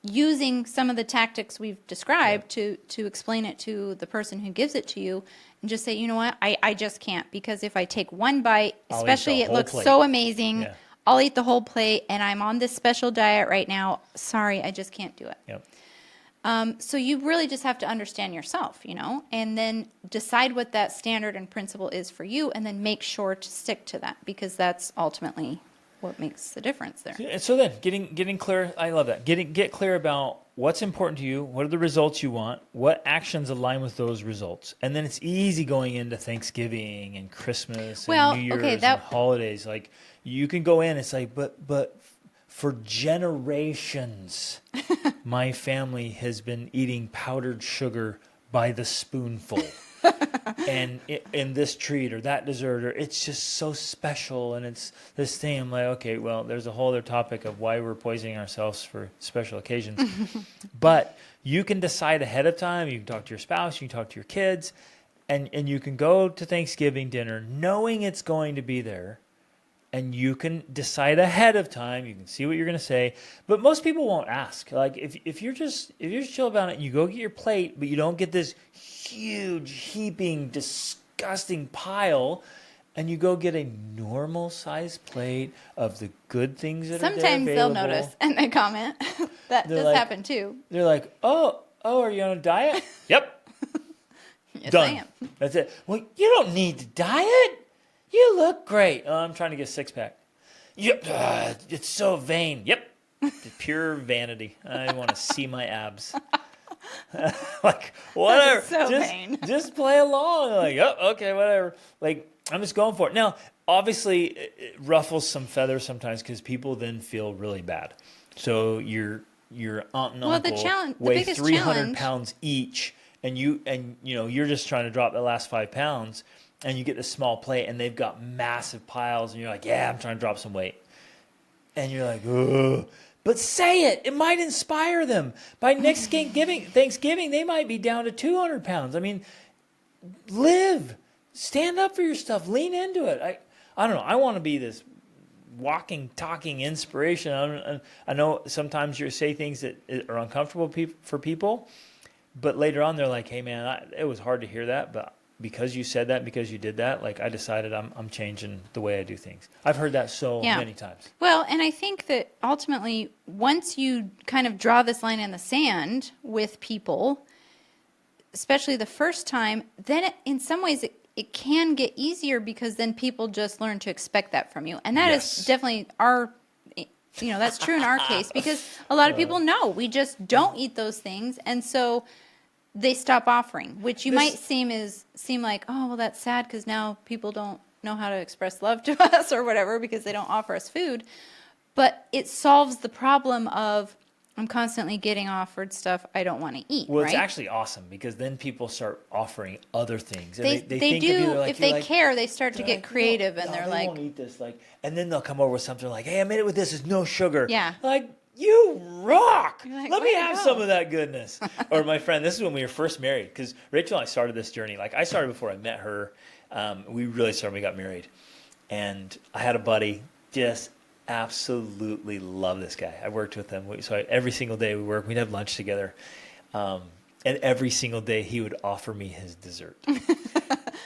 Speaker 2: using some of the tactics we've described to explain it to the person who gives it to you, and just say, you know what, I just can't, because if I take one bite, especially it looks so amazing, I'll eat the whole plate, and I'm on this special diet right now. Sorry, I just can't do it.
Speaker 1: Yep.
Speaker 2: So you really just have to understand yourself, and then decide what that standard and principle is for you, and then make sure to stick to that, because that's ultimately what makes the difference there.
Speaker 1: And so then, getting clear, I love that. Get clear about what's important to you, what are the results you want, what actions align with those results. And then it's easy going into Thanksgiving and Christmas and New Year's and holidays. Like, you can go in, it's like, but for generations, my family has been eating powdered sugar by the spoonful. And in this treat or that dessert, or it's just so special, and it's this thing. I'm like, okay, well, there's a whole other topic of why we're poisoning ourselves for special occasions. But you can decide ahead of time. You can talk to your spouse, you can talk to your kids, and you can go to Thanksgiving dinner knowing it's going to be there, and you can decide ahead of time. You can see what you're going to say, but most people won't ask. Like, if you're just chill about it, and you go get your plate, but you don't get this huge, heaping, disgusting pile, and you go get a normal sized plate of the good things that are there
Speaker 2: Sometimes they'll notice and they comment. That does happen too.
Speaker 1: They're like, oh, are you on a diet? Yep.
Speaker 2: Yes,
Speaker 1: Done.
Speaker 2: I am.
Speaker 1: That's it. Well, you don't need to diet. You look great. Oh, I'm trying to get a six-pack. Yep. It's so vain. Yep. Pure vanity. I want to see my abs. Like, whatever.
Speaker 2: So vain.
Speaker 1: Just play along. Like, oh, okay, whatever. Like, I'm just going for it. Now, obviously, it ruffles some feathers sometimes because people then feel really bad. So your aunt and uncle weigh 300 pounds each, and you're just trying to drop the last 5 pounds. And you get this small plate, and they've got massive piles, and you're like, yeah, I'm trying to drop some weight. And you're like, ugh. But say it. It might inspire them. By next Thanksgiving, they might be down to 200 pounds. I mean, live. Stand up for your stuff. Lean into it. I don't know. I want to be this walking, talking inspiration. I know sometimes you say things that are uncomfortable for people, but later on they're like, hey, man, it was hard to hear that, but because you said that, because you did that, like, I decided I'm changing the way I do things. I've heard that so many times.
Speaker 2: Well, and I think that ultimately, once you kind of draw this line in the sand with people, especially the first time, then in some ways it can get easier, because then people just learn to expect that from you. And that is definitely that's true in our case, because a lot of people know we just don't eat those things. And so they stop offering, which might seem like, oh, well, that's sad because now people don't know how to express love to us or whatever because they don't offer us food. But it solves the problem of I'm constantly getting offered stuff I don't want to eat.
Speaker 1: Well,
Speaker 2: right?
Speaker 1: it's actually awesome because then people start offering other things. And
Speaker 2: They
Speaker 1: think
Speaker 2: do,
Speaker 1: of you, they're like,
Speaker 2: if they
Speaker 1: you're like,
Speaker 2: care, they start to
Speaker 1: they're
Speaker 2: get
Speaker 1: like,
Speaker 2: creative,
Speaker 1: no,
Speaker 2: and they're
Speaker 1: they
Speaker 2: like,
Speaker 1: won't eat this. Like, and then they'll come over with something like, hey, I made it with this. It's no sugar.
Speaker 2: Yeah.
Speaker 1: Like, you rock.
Speaker 2: You're like,
Speaker 1: Let
Speaker 2: way
Speaker 1: me
Speaker 2: to
Speaker 1: have
Speaker 2: go.
Speaker 1: some of that goodness. Or my friend, this is when we were first married because Rachel and I started this journey. Like, I started before I met her. We really started when we got married. And I had a buddy, just absolutely love this guy. I worked with him. So every single day we'd have lunch together. And every single day he would offer me his dessert.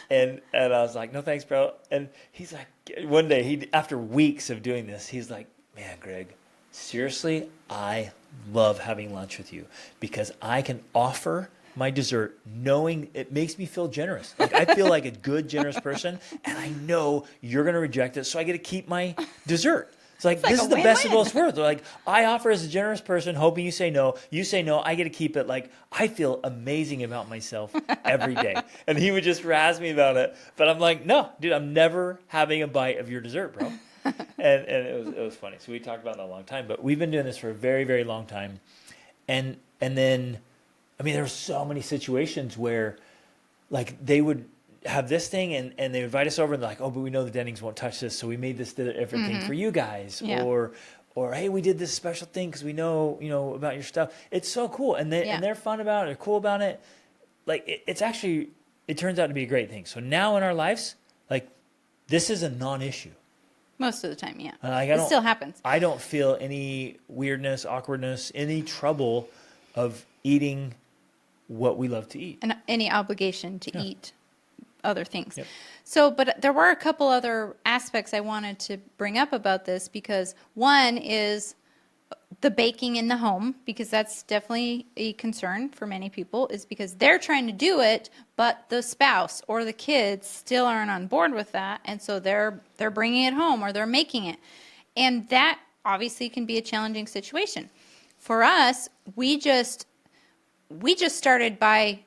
Speaker 1: and I was like, no thanks, bro. And he's like, one day, after weeks of doing this, he's like, man, Greg, seriously, I love having lunch with you because I can offer my dessert knowing it makes me feel generous. Like I feel like a good, generous person, and I know you're going to reject it, so I get to keep my dessert. It's like this
Speaker 2: a
Speaker 1: is the best of
Speaker 2: win-win.
Speaker 1: both worlds. Like I offer as a generous person, hoping you say no. You say no, I get to keep it. Like I feel amazing about myself every day. And he would just razz me about it, but I'm like, no, dude, I'm never having a bite of your dessert, bro. And it was funny. So we talked about that a long time, but we've been doing this for a very, very long time. And then, I mean, there were so many situations where, like, they would have this thing and they would invite us over and they're like, oh, but we know the Dennings won't touch this, so we made this different thing for you guys.
Speaker 2: Yeah.
Speaker 1: Or hey, we did this special thing because we know about your stuff. It's so cool, and they're fun about it, they're cool about it. Like it's actually, it turns out to be a great thing. So now in our lives, like this is a non-issue.
Speaker 2: most of the time, yeah.
Speaker 1: Like,
Speaker 2: It still happens.
Speaker 1: I don't feel any weirdness, awkwardness, any trouble of eating what we love to eat.
Speaker 2: And any obligation to eat other things.
Speaker 1: Yep.
Speaker 2: So, but there were a couple other aspects I wanted to bring up about this, because one is the baking in the home, because that's definitely a concern for many people, is because they're trying to do it, but the spouse or the kids still aren't on board with that, and so they're bringing it home or they're making it. And that obviously can be a challenging situation. For us, we just started by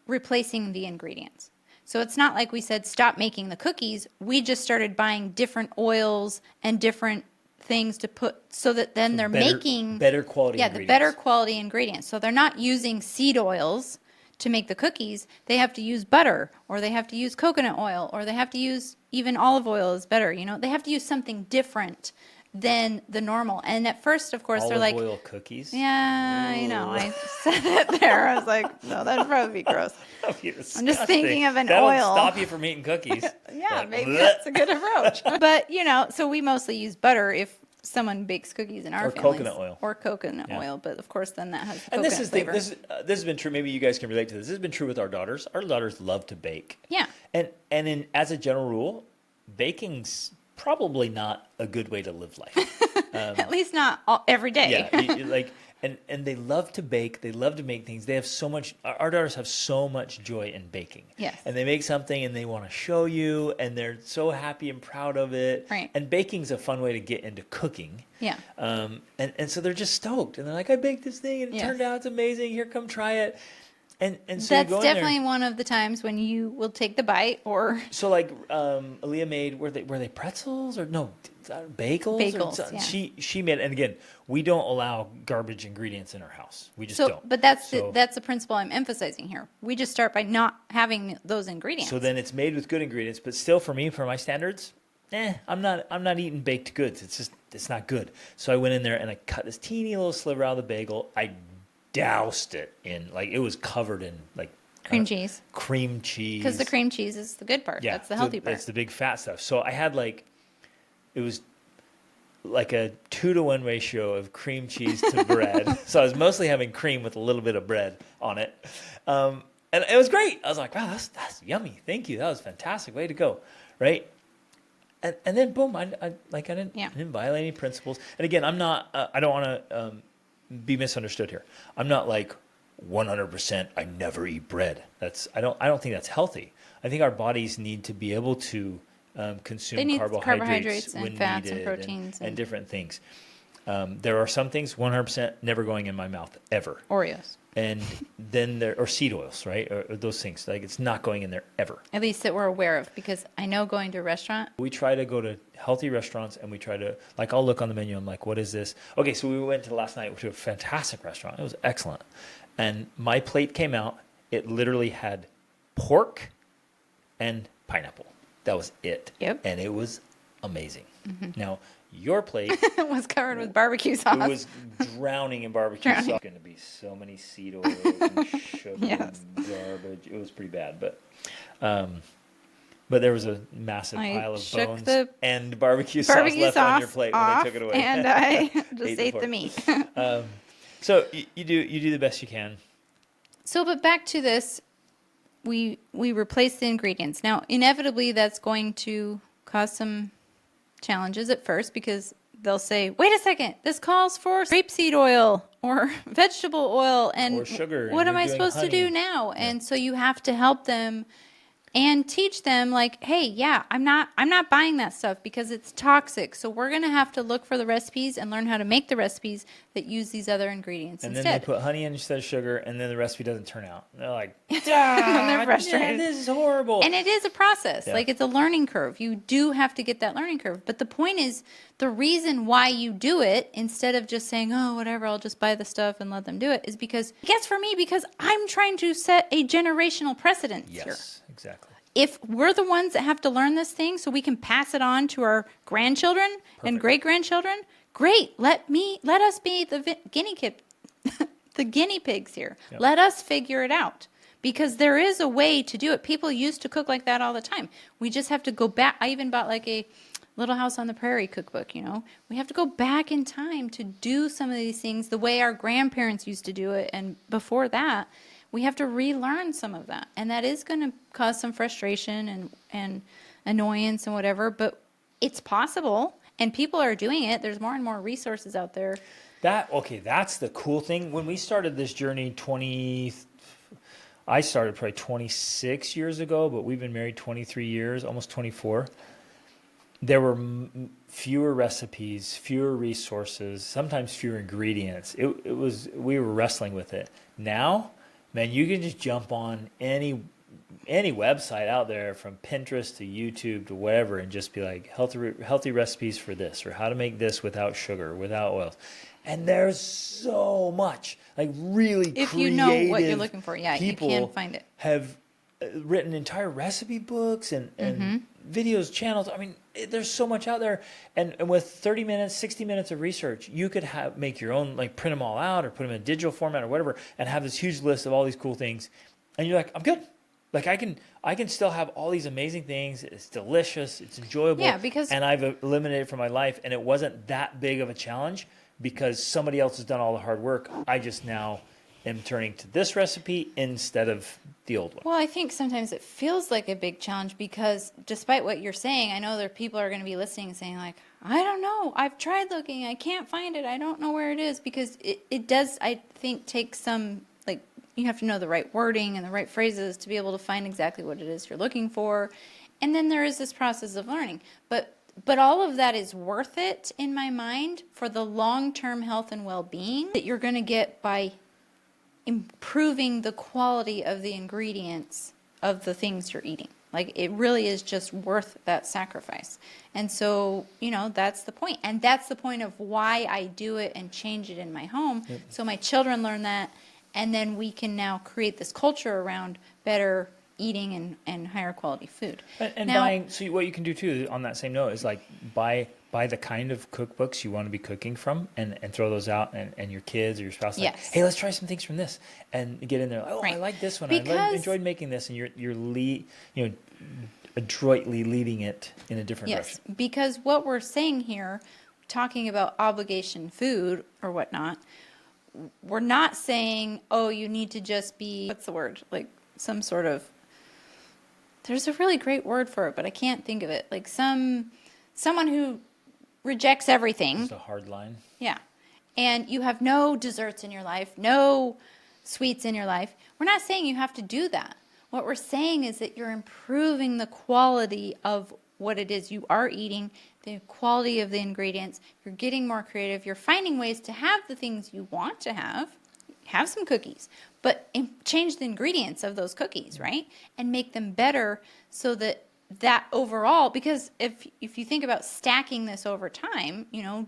Speaker 2: replacing the ingredients. So it's not like we said, stop making the cookies. We just started buying different oils and different things to put, so that then they're making
Speaker 1: better quality
Speaker 2: the
Speaker 1: ingredients.
Speaker 2: better quality ingredients. So they're not using seed oils to make the cookies. They have to use butter, or they have to use coconut oil, or they have to use even olive oil is better. They have to use something different than the normal. And at first, of course, they're like,
Speaker 1: olive oil cookies.
Speaker 2: yeah, I know. I said it there. I was like, no, that'd probably be gross. I'm just thinking of an
Speaker 1: That'll
Speaker 2: oil.
Speaker 1: stop you from eating cookies.
Speaker 2: Yeah,
Speaker 1: Like,
Speaker 2: maybe
Speaker 1: bleh.
Speaker 2: that's a good approach. But, so we mostly use butter if someone bakes cookies in our
Speaker 1: Or
Speaker 2: families.
Speaker 1: coconut oil.
Speaker 2: Or coconut
Speaker 1: Yeah.
Speaker 2: oil. But, of course, then that has the
Speaker 1: And
Speaker 2: coconut
Speaker 1: this is
Speaker 2: flavor.
Speaker 1: this has been true. Maybe you guys can relate to this. This has been true with our daughters. Our daughters love to bake.
Speaker 2: Yeah.
Speaker 1: And as a general rule, baking's probably not a good way to live life.
Speaker 2: At least not every day.
Speaker 1: Yeah, and they love to bake. They love to make things. They have so much. Our daughters have so much joy in baking.
Speaker 2: Yes.
Speaker 1: And they make something and they want to show you, and they're so happy and proud of it.
Speaker 2: Right.
Speaker 1: And baking's a fun way to get into cooking.
Speaker 2: Yeah.
Speaker 1: And so they're just stoked, and they're like, I baked this thing and it
Speaker 2: Yes.
Speaker 1: turned out it's amazing. Here, come try it. And so
Speaker 2: That's
Speaker 1: you go in there.
Speaker 2: definitely one of the times when you will take the bite or...
Speaker 1: So like Aaliyah made, were they pretzels or no bagels?
Speaker 2: Bagels, yeah.
Speaker 1: She made, and again, we don't allow garbage ingredients in our house. We just don't.
Speaker 2: But that's the principle I'm emphasizing here. We just start by not having those ingredients.
Speaker 1: So then it's made with good ingredients, but still for me, for my standards, I'm not eating baked goods. It's not good. So I went in there and I cut this teeny little sliver out of the bagel. I doused it in, like, it was covered in like
Speaker 2: cream cheese.
Speaker 1: Cream cheese.
Speaker 2: Because the cream cheese is the good part.
Speaker 1: Yeah,
Speaker 2: That's the healthy part.
Speaker 1: It's the big fat stuff. So I had it was like a 2-to-1 ratio of cream cheese to bread. So I was mostly having cream with a little bit of bread on it. And it was great. I was like, wow, that's yummy. Thank you. That was fantastic. Way to go. Right. And then boom, I didn't violate any principles. And again, I'm not, I don't want to be misunderstood here. I'm not like 100%, I never eat bread. I don't think that's healthy. I think our bodies need to be able to consume
Speaker 2: They need
Speaker 1: carbohydrates
Speaker 2: carbohydrates and
Speaker 1: when
Speaker 2: fats
Speaker 1: needed
Speaker 2: and proteins
Speaker 1: and different things. There are some things 100% never going in my mouth ever.
Speaker 2: Oreos.
Speaker 1: And then or seed oils, right? Or those things. Like it's not going in there ever.
Speaker 2: At least that we're aware of, because I know going to a restaurant.
Speaker 1: We try to go to healthy restaurants, and we try to, like, I'll look on the menu. I'm like, what is this? Okay, so we went to last night to a fantastic restaurant. It was excellent. And my plate came out. It literally had pork and pineapple. That was it.
Speaker 2: Yep.
Speaker 1: And it was amazing. Now, your plate
Speaker 2: It was covered with barbecue sauce.
Speaker 1: it was drowning in barbecue sauce. There's going to be so many seed oils and sugar
Speaker 2: Yes.
Speaker 1: and garbage. It was pretty bad, but there was a massive pile of
Speaker 2: shook
Speaker 1: bones
Speaker 2: the
Speaker 1: and barbecue sauce left on your plate when
Speaker 2: off,
Speaker 1: they took it away.
Speaker 2: and I just
Speaker 1: Ate the
Speaker 2: ate the
Speaker 1: pork.
Speaker 2: meat.
Speaker 1: So you do the best you can.
Speaker 2: So, but back to this, we replace the ingredients. Now, inevitably, that's going to cause some challenges at first, because they'll say, wait a second, this calls for rapeseed oil or vegetable oil and
Speaker 1: Or sugar, and
Speaker 2: what am
Speaker 1: you're
Speaker 2: I
Speaker 1: doing
Speaker 2: supposed to
Speaker 1: honey.
Speaker 2: do now? And so you have to help them and teach them, like, hey, yeah, I'm not buying that stuff because it's toxic. So we're going to have to look for the recipes and learn how to make the recipes that use these other ingredients
Speaker 1: And then
Speaker 2: instead.
Speaker 1: they put honey in instead of sugar, and then the recipe doesn't turn out. And they're like,
Speaker 2: They're frustrated.
Speaker 1: this is horrible.
Speaker 2: And it is a process.
Speaker 1: Yeah.
Speaker 2: Like, it's a learning curve. You do have to get that learning curve. But the point is, the reason why you do it, instead of just saying, oh, whatever, I'll just buy the stuff and let them do it, is because, I guess for me, because I'm trying to set a generational precedent here.
Speaker 1: Yes, exactly.
Speaker 2: If we're the ones that have to learn this thing so we can pass it on to our grandchildren and great-grandchildren, great. Let us be the the guinea pigs here.
Speaker 1: Yep.
Speaker 2: Let us figure it out. Because there is a way to do it. People used to cook like that all the time. We just have to go back. I even bought like a Little House on the Prairie cookbook, you know. We have to go back in time to do some of these things the way our grandparents used to do it. And before that, we have to relearn some of that. And that is going to cause some frustration and annoyance and whatever. But it's possible. And people are doing it. There's more and more resources out there.
Speaker 1: That's the cool thing. When we started this journey I started probably 26 years ago, but we've been married 23 years, almost 24. There were fewer recipes, fewer resources, sometimes fewer ingredients. We were wrestling with it. Now, man, you can just jump on any website out there, from Pinterest to YouTube to whatever, and just be like, healthy recipes for this, or how to make this without sugar, without oils. And there's so much, like, really
Speaker 2: If
Speaker 1: creative
Speaker 2: you know what you're looking for, yeah, you can find it.
Speaker 1: Have written entire recipe books and videos, channels. I mean, there's so much out there. And with 30 minutes, 60 minutes of research, you could make your own, like, print them all out or put them in a digital format or whatever, and have this huge list of all these cool things. And you're like, I'm good. Like, I can still have all these amazing things. It's delicious. It's enjoyable.
Speaker 2: Yeah,
Speaker 1: and I've eliminated it from my life, and it wasn't that big of a challenge because somebody else has done all the hard work. I just now am turning to this recipe instead of the old one.
Speaker 2: Well, I think sometimes it feels like a big challenge because despite what you're saying, I know there are people are going to be listening and saying, like, I don't know. I've tried looking. I can't find it. I don't know where it is, because it does, I think, take some, like, you have to know the right wording and the right phrases to be able to find exactly what it is you're looking for. And then there is this process of learning. But all of that is worth it in my mind for the long-term health and well-being that you're going to get by improving the quality of the ingredients of the things you're eating. Like, it really is just worth that sacrifice. And so, you know, that's the point. And that's the point of why I do it and change it in my home. Yep. So my children learn that, and then we can now create this culture around better eating and higher quality food.
Speaker 1: And
Speaker 2: now,
Speaker 1: buying, so what you can do too on that same note is, like, buy the kind of cookbooks you want to be cooking from, and throw those out, and your kids or your spouse, like,
Speaker 2: yes.
Speaker 1: Hey, let's try some things from this, and get in there. Oh, right. I like this one. I enjoyed making this, and you're adroitly leading it in a different direction.
Speaker 2: Yes, because what we're saying here, talking about obligation food or whatnot, we're not saying, oh, you need to just be, what's the word? Like some sort of, there's a really great word for it, but I can't think of it. Like someone who rejects everything.
Speaker 1: It's a hard line.
Speaker 2: Yeah. And you have no desserts in your life, no sweets in your life. We're not saying you have to do that. What we're saying is that you're improving the quality of what it is you are eating, the quality of the ingredients. You're getting more creative. You're finding ways to have the things you want to have. Have some cookies, but change the ingredients of those cookies, right? And make them better so that overall, because if you think about stacking this over time,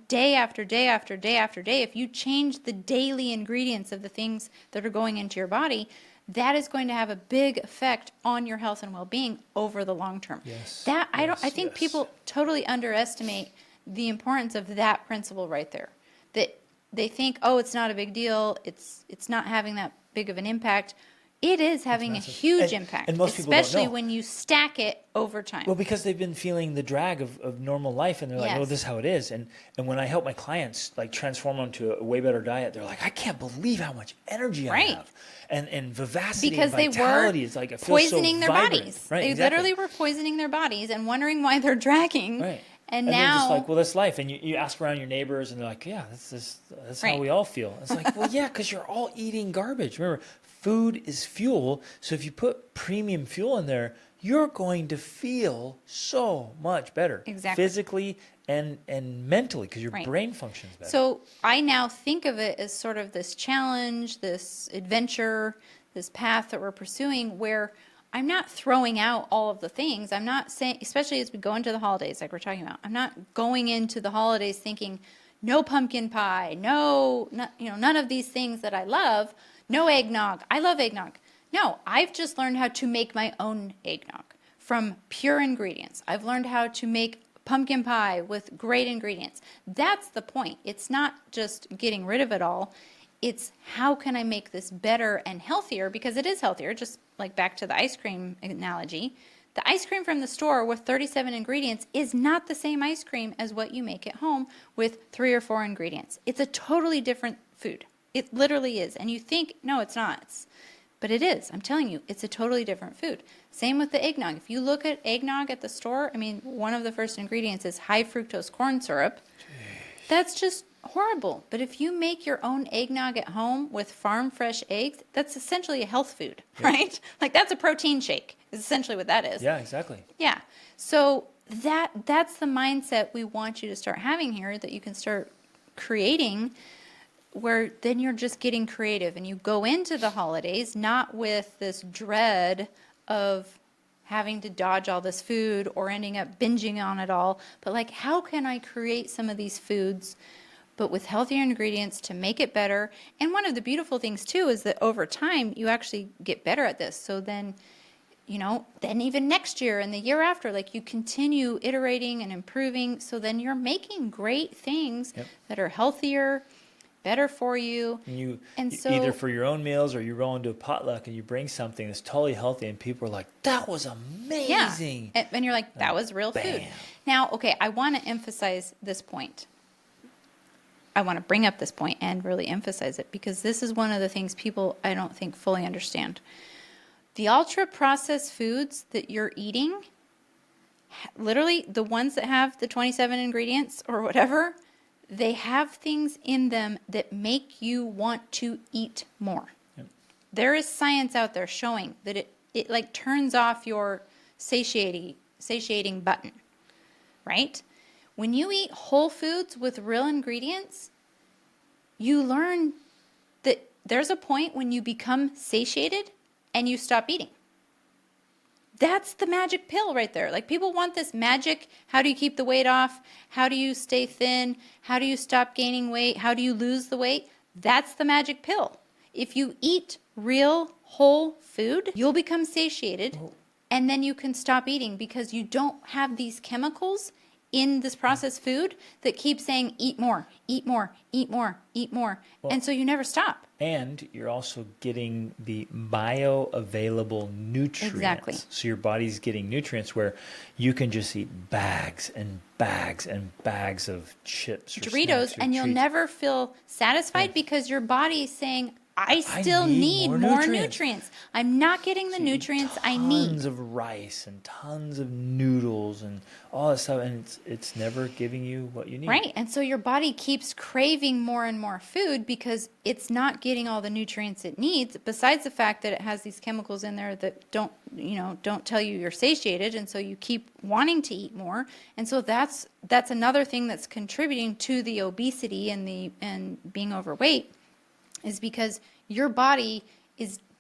Speaker 2: day after day after day after day, if you change the daily ingredients of the things that are going into your body, that is going to have a big effect on your health and well-being over the long term.
Speaker 1: Yes.
Speaker 2: I think people totally underestimate the importance of that principle right there. That they think, oh, it's not a big deal. It's not having that big of an impact. It is having a huge impact,
Speaker 1: and most people don't
Speaker 2: especially
Speaker 1: know.
Speaker 2: when you stack it over time.
Speaker 1: Well, because they've been feeling the drag of normal life, and they're like,
Speaker 2: Yes.
Speaker 1: oh, this is how it is. And when I help my clients like transform them to a way better diet, they're like, I can't believe how much energy I
Speaker 2: Right.
Speaker 1: have. And vivacity
Speaker 2: Because
Speaker 1: and
Speaker 2: they
Speaker 1: vitality.
Speaker 2: were
Speaker 1: It's like, I feel
Speaker 2: poisoning
Speaker 1: so
Speaker 2: their
Speaker 1: vibrant.
Speaker 2: bodies.
Speaker 1: Right,
Speaker 2: They
Speaker 1: exactly.
Speaker 2: literally were poisoning their bodies and wondering why they're dragging.
Speaker 1: Right.
Speaker 2: And
Speaker 1: they're
Speaker 2: now,
Speaker 1: just like, well, that's life. And you ask around your neighbors, and they're like, yeah, that's how
Speaker 2: Right.
Speaker 1: we all feel. It's like, well, yeah, because you're all eating garbage. Remember, food is fuel. So if you put premium fuel in there, you're going to feel so much better.
Speaker 2: Exactly.
Speaker 1: Physically and mentally, because your
Speaker 2: Right.
Speaker 1: brain functions better.
Speaker 2: so I now think of it as sort of this challenge, this adventure, this path that we're pursuing where I'm not throwing out all of the things. I'm not saying, especially as we go into the holidays, like we're talking about, I'm not going into the holidays thinking, no pumpkin pie, none of these things that I love, no eggnog. I love eggnog. No, I've just learned how to make my own eggnog from pure ingredients. I've learned how to make pumpkin pie with great ingredients. That's the point. It's not just getting rid of it all. It's how can I make this better and healthier, because it is healthier, just like back to the ice cream analogy. The ice cream from the store with 37 ingredients is not the same ice cream as what you make at home with 3 or 4 ingredients. It's a totally different food. It literally is. And you think, no, it's not. But it is. I'm telling you, it's a totally different food. Same with the eggnog. If you look at eggnog at the store, one of the first ingredients is high fructose corn syrup. That's just horrible. But if you make your own eggnog at home with farm fresh eggs, that's essentially a health food, right? Like that's a protein shake is essentially what that is.
Speaker 1: Yeah, exactly.
Speaker 2: Yeah. So that's the mindset we want you to start having here, that you can start creating, where then you're just getting creative and you go into the holidays not with this dread of having to dodge all this food or ending up binging on it all, but like, how can I create some of these foods but with healthier ingredients to make it better? And one of the beautiful things too is that over time you actually get better at this. So then, then even next year and the year after, like you continue iterating and improving. So then you're making great things that are healthier, better for you.
Speaker 1: And so either for your own meals, or you roll into a potluck and you bring something that's totally healthy and people are like, that was amazing.
Speaker 2: Yeah. And you're like, that was real food. Now, okay, I want to emphasize this point. I want to bring up this point and really emphasize it, because this is one of the things people, I don't think, fully understand. The ultra-processed foods that you're eating, literally the ones that have the 27 ingredients or whatever, they have things in them that make you want to eat more. Yep. There is science out there showing that it like turns off your satiating button, right? When you eat whole foods with real ingredients, you learn that there's a point when you become satiated and you stop eating. That's the magic pill right there. Like people want this magic, how do you keep the weight off? How do you stay thin? How do you stop gaining weight? How do you lose the weight? That's the magic pill. If you eat real whole food, you'll become satiated and then you can stop eating, because you don't have these chemicals in this processed food that keep saying eat more, eat more, eat more, eat more. And so you never stop.
Speaker 1: And you're also getting the bioavailable nutrients.
Speaker 2: Exactly.
Speaker 1: So your body's getting nutrients where you can just eat bags and bags and bags of chips or
Speaker 2: Doritos,
Speaker 1: snacks or
Speaker 2: and you'll
Speaker 1: treats.
Speaker 2: never feel satisfied because your body's saying, I still need more
Speaker 1: nutrients.
Speaker 2: nutrients. I'm not getting the nutrients I need.
Speaker 1: Tons of rice and tons of noodles and all that stuff, and it's never giving you what you need.
Speaker 2: Right, and so your body keeps craving more and more food because it's not getting all the nutrients it needs, besides the fact that it has these chemicals in there that don't tell you you're satiated, and so you keep wanting to eat more. And so that's another thing that's contributing to the obesity and being overweight, is because your body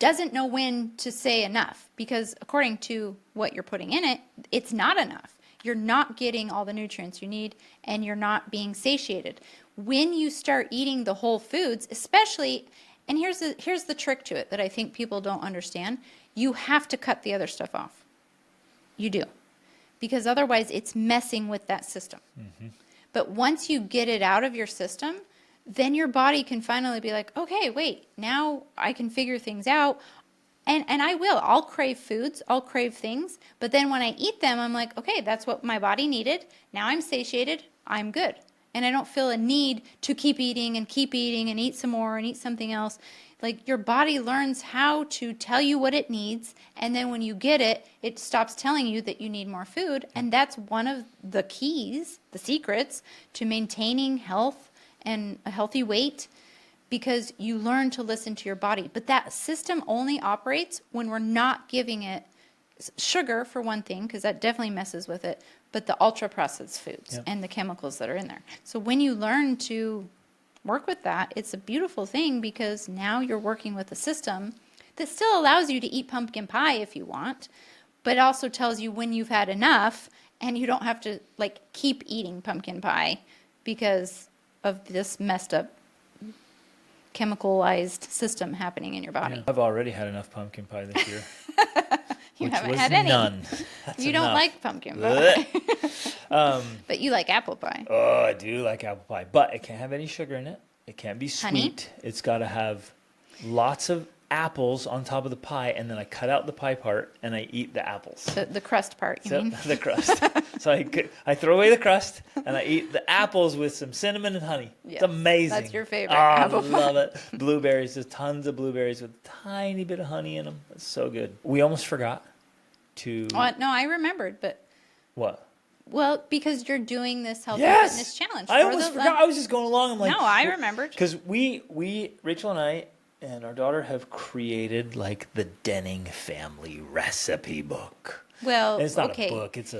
Speaker 2: doesn't know when to say enough, because according to what you're putting in it, it's not enough. You're not getting all the nutrients you need, and you're not being satiated. When you start eating the whole foods, especially, and here's the trick to it that I think people don't understand, you have to cut the other stuff off. You do. Because otherwise it's messing with that system. Mm-hmm. But once you get it out of your system, then your body can finally be like, okay, wait, now I can figure things out. And I'll crave foods, I'll crave things, but then when I eat them, I'm like, okay, that's what my body needed. Now I'm satiated, I'm good. And I don't feel a need to keep eating and eat some more and eat something else. Like, your body learns how to tell you what it needs, and then when you get it, it stops telling you that you need more food. And that's one of the keys, the secrets to maintaining health and a healthy weight, because you learn to listen to your body. But that system only operates when we're not giving it sugar, for one thing, because that definitely messes with it, but the ultra-processed foods and the chemicals that are in there. So when you learn to work with that, it's a beautiful thing, because now you're working with a system that still allows you to eat pumpkin pie if you want, but also tells you when you've had enough, and you don't have to keep eating pumpkin pie because of this messed up chemicalized system happening in your body.
Speaker 1: Yeah, I've already had enough pumpkin pie this year.
Speaker 2: You haven't had any.
Speaker 1: None.
Speaker 2: You don't like pumpkin pie. But you like apple pie.
Speaker 1: Oh, I do like apple pie, but it can't have any sugar in it. It can't be sweet.
Speaker 2: Honey?
Speaker 1: It's got to have lots of apples on top of the pie, and then I cut out the pie part and I eat the apples.
Speaker 2: The crust part, you mean?
Speaker 1: The crust. So I throw away the crust and I eat the apples with some cinnamon and honey.
Speaker 2: Yes,
Speaker 1: it's amazing.
Speaker 2: that's your favorite
Speaker 1: apple
Speaker 2: apple
Speaker 1: pie. I love it. Blueberries. There's tons of blueberries with a tiny bit of honey in them. It's so good. We almost forgot to...
Speaker 2: Oh, no, I remembered, but...
Speaker 1: What?
Speaker 2: Well, because you're doing this healthy fitness challenge.
Speaker 1: I almost forgot. I was just going along. I'm like...
Speaker 2: No, I remembered.
Speaker 1: Because we, Rachel and I, and our daughter have created the Dennings family recipe book.
Speaker 2: Well,
Speaker 1: and it's not a book. It's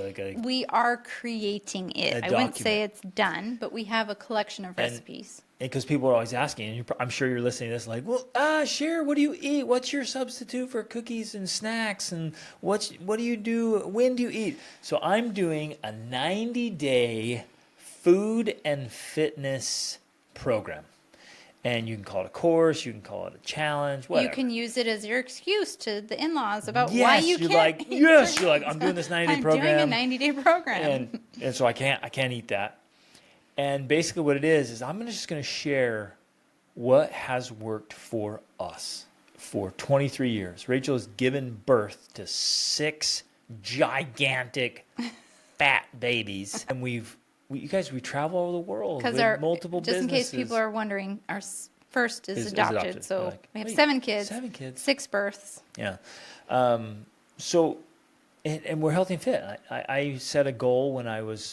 Speaker 2: we are creating it. I wouldn't say it's done, but we have a collection of recipes.
Speaker 1: Because people are always asking, and I'm sure you're listening to this share, what do you eat? What's your substitute for cookies and snacks? And what do you do? When do you eat? So I'm doing a 90-day food and fitness program. And you can call it a course, you can call it a challenge, whatever.
Speaker 2: You can use it as your excuse to the in-laws about why you can't.
Speaker 1: You're like, I'm doing this 90-day program.
Speaker 2: I'm doing a 90-day program.
Speaker 1: And so I can't eat that. And basically what it is I'm just going to share what has worked for us for 23 years. Rachel has given birth to 6 gigantic fat babies. And we travel all over the world with multiple businesses.
Speaker 2: Just in case people are wondering, our first is adopted. So we have 7 kids.
Speaker 1: 7 kids.
Speaker 2: 6 births.
Speaker 1: Yeah. So, and we're healthy and fit. I set a goal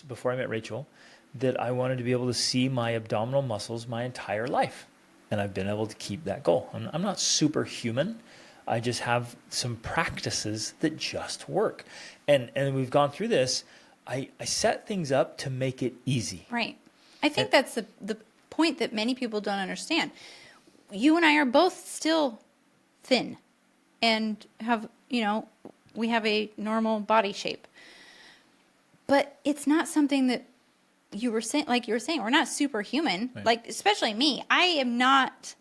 Speaker 1: before I met Rachel, that I wanted to be able to see my abdominal muscles my entire life. And I've been able to keep that goal. I'm not superhuman. I just have some practices that just work. And we've gone through this. I set things up to make it easy.
Speaker 2: Right. I think that's the point that many people don't understand. You and I are both still thin and have, we have a normal body shape. But it's not something that you were saying, we're not superhuman. Right. Especially me, I am not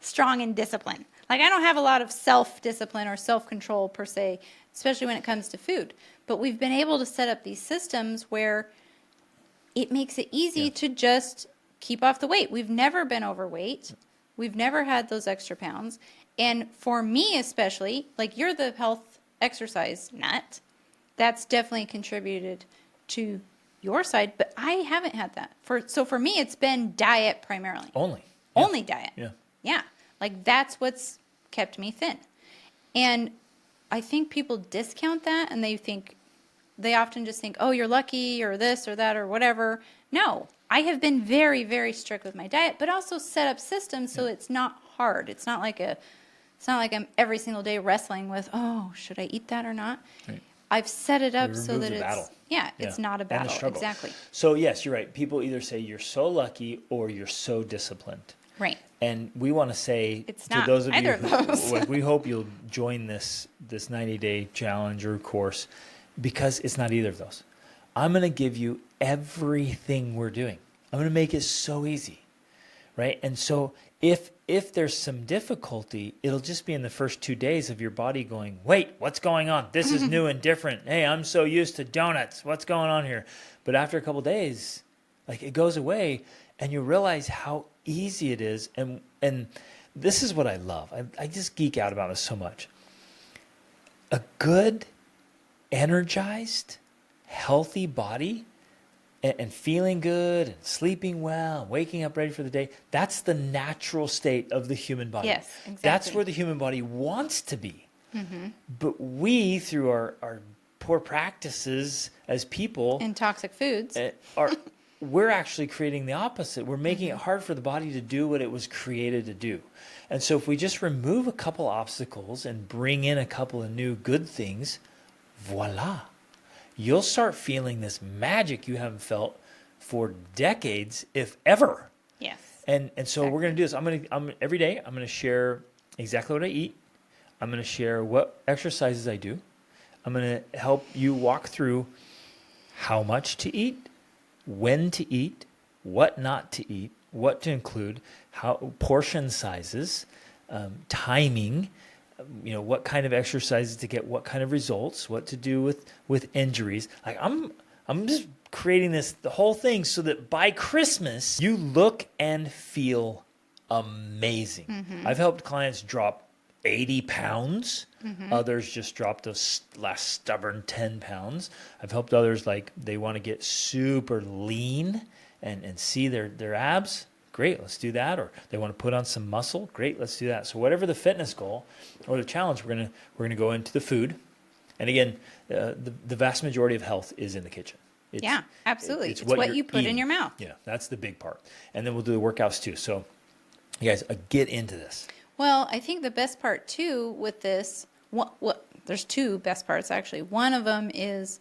Speaker 2: strong in discipline. I don't have a lot of self-discipline or self-control per se, especially when it comes to food. But we've been able to set up these systems where it makes it easy to just keep off the weight. We've never been overweight. We've never had those extra pounds. And for me especially, you're the health exercise nut. That's definitely contributed to your side, but I haven't had that. So for me, it's been diet primarily.
Speaker 1: Only
Speaker 2: diet.
Speaker 1: Yeah.
Speaker 2: Yeah. Like, that's what's kept me thin. And I think people discount that, and they often just think, oh, you're lucky, or this or that or whatever. No, I have been very, very strict with my diet, but also set up systems so it's not hard. It's not like I'm every single day wrestling with, oh, should I eat that or not?
Speaker 1: Right.
Speaker 2: I've set it up so
Speaker 1: remove
Speaker 2: that
Speaker 1: the battle.
Speaker 2: it's not a
Speaker 1: And the
Speaker 2: battle.
Speaker 1: struggle.
Speaker 2: Exactly.
Speaker 1: So yes, you're right. People either say you're so lucky or you're so disciplined.
Speaker 2: Right.
Speaker 1: And we want to say
Speaker 2: It's
Speaker 1: to
Speaker 2: not
Speaker 1: those of you
Speaker 2: either of those.
Speaker 1: like, we hope you'll join this 90-day challenge or course, because it's not either of those. I'm going to give you everything we're doing. I'm going to make it so easy, right? And so if there's some difficulty, it'll just be in the first 2 days of your body going, wait, what's going on? This is new and different. Hey, I'm so used to donuts. What's going on here? But after a couple of days, like, it goes away, and you realize how easy it is. And this is what I love. I just geek out about this so much. A good, energized, healthy body, and feeling good and sleeping well and waking up ready for the day, that's the natural state of the human body.
Speaker 2: Yes, exactly.
Speaker 1: That's where the human body wants to be. But we, through our poor practices as people,
Speaker 2: And toxic foods.
Speaker 1: we're actually creating the opposite. We're making it hard for the body to do what it was created to do. And so if we just remove a couple obstacles and bring in a couple of new good things, voila. You'll start feeling this magic you haven't felt for decades, if ever.
Speaker 2: Yes.
Speaker 1: And so we're going to do this. I'm every day I'm going to share exactly what I eat. I'm going to share what exercises I do. I'm going to help you walk through how much to eat, when to eat, what not to eat, what to include, how portion sizes, timing, what kind of exercises to get what kind of results, what to do with injuries. Like, I'm just creating the whole thing so that by Christmas you look and feel amazing. I've helped clients drop 80 pounds. Others just dropped those last stubborn 10 pounds. I've helped others, like, they want to get super lean and see their abs. Great, let's do that. Or they want to put on some muscle. Great, let's do that. So whatever the fitness goal or the challenge, we're gonna go into the food. And again, the vast majority of health is in the kitchen.
Speaker 2: Absolutely. It's
Speaker 1: what
Speaker 2: what
Speaker 1: you're
Speaker 2: you put in
Speaker 1: eating.
Speaker 2: your mouth.
Speaker 1: Yeah, that's the big part. And then we'll do the workouts too. So you guys, get into this.
Speaker 2: Well, I think the best part too with this, there's two best parts actually. One of them is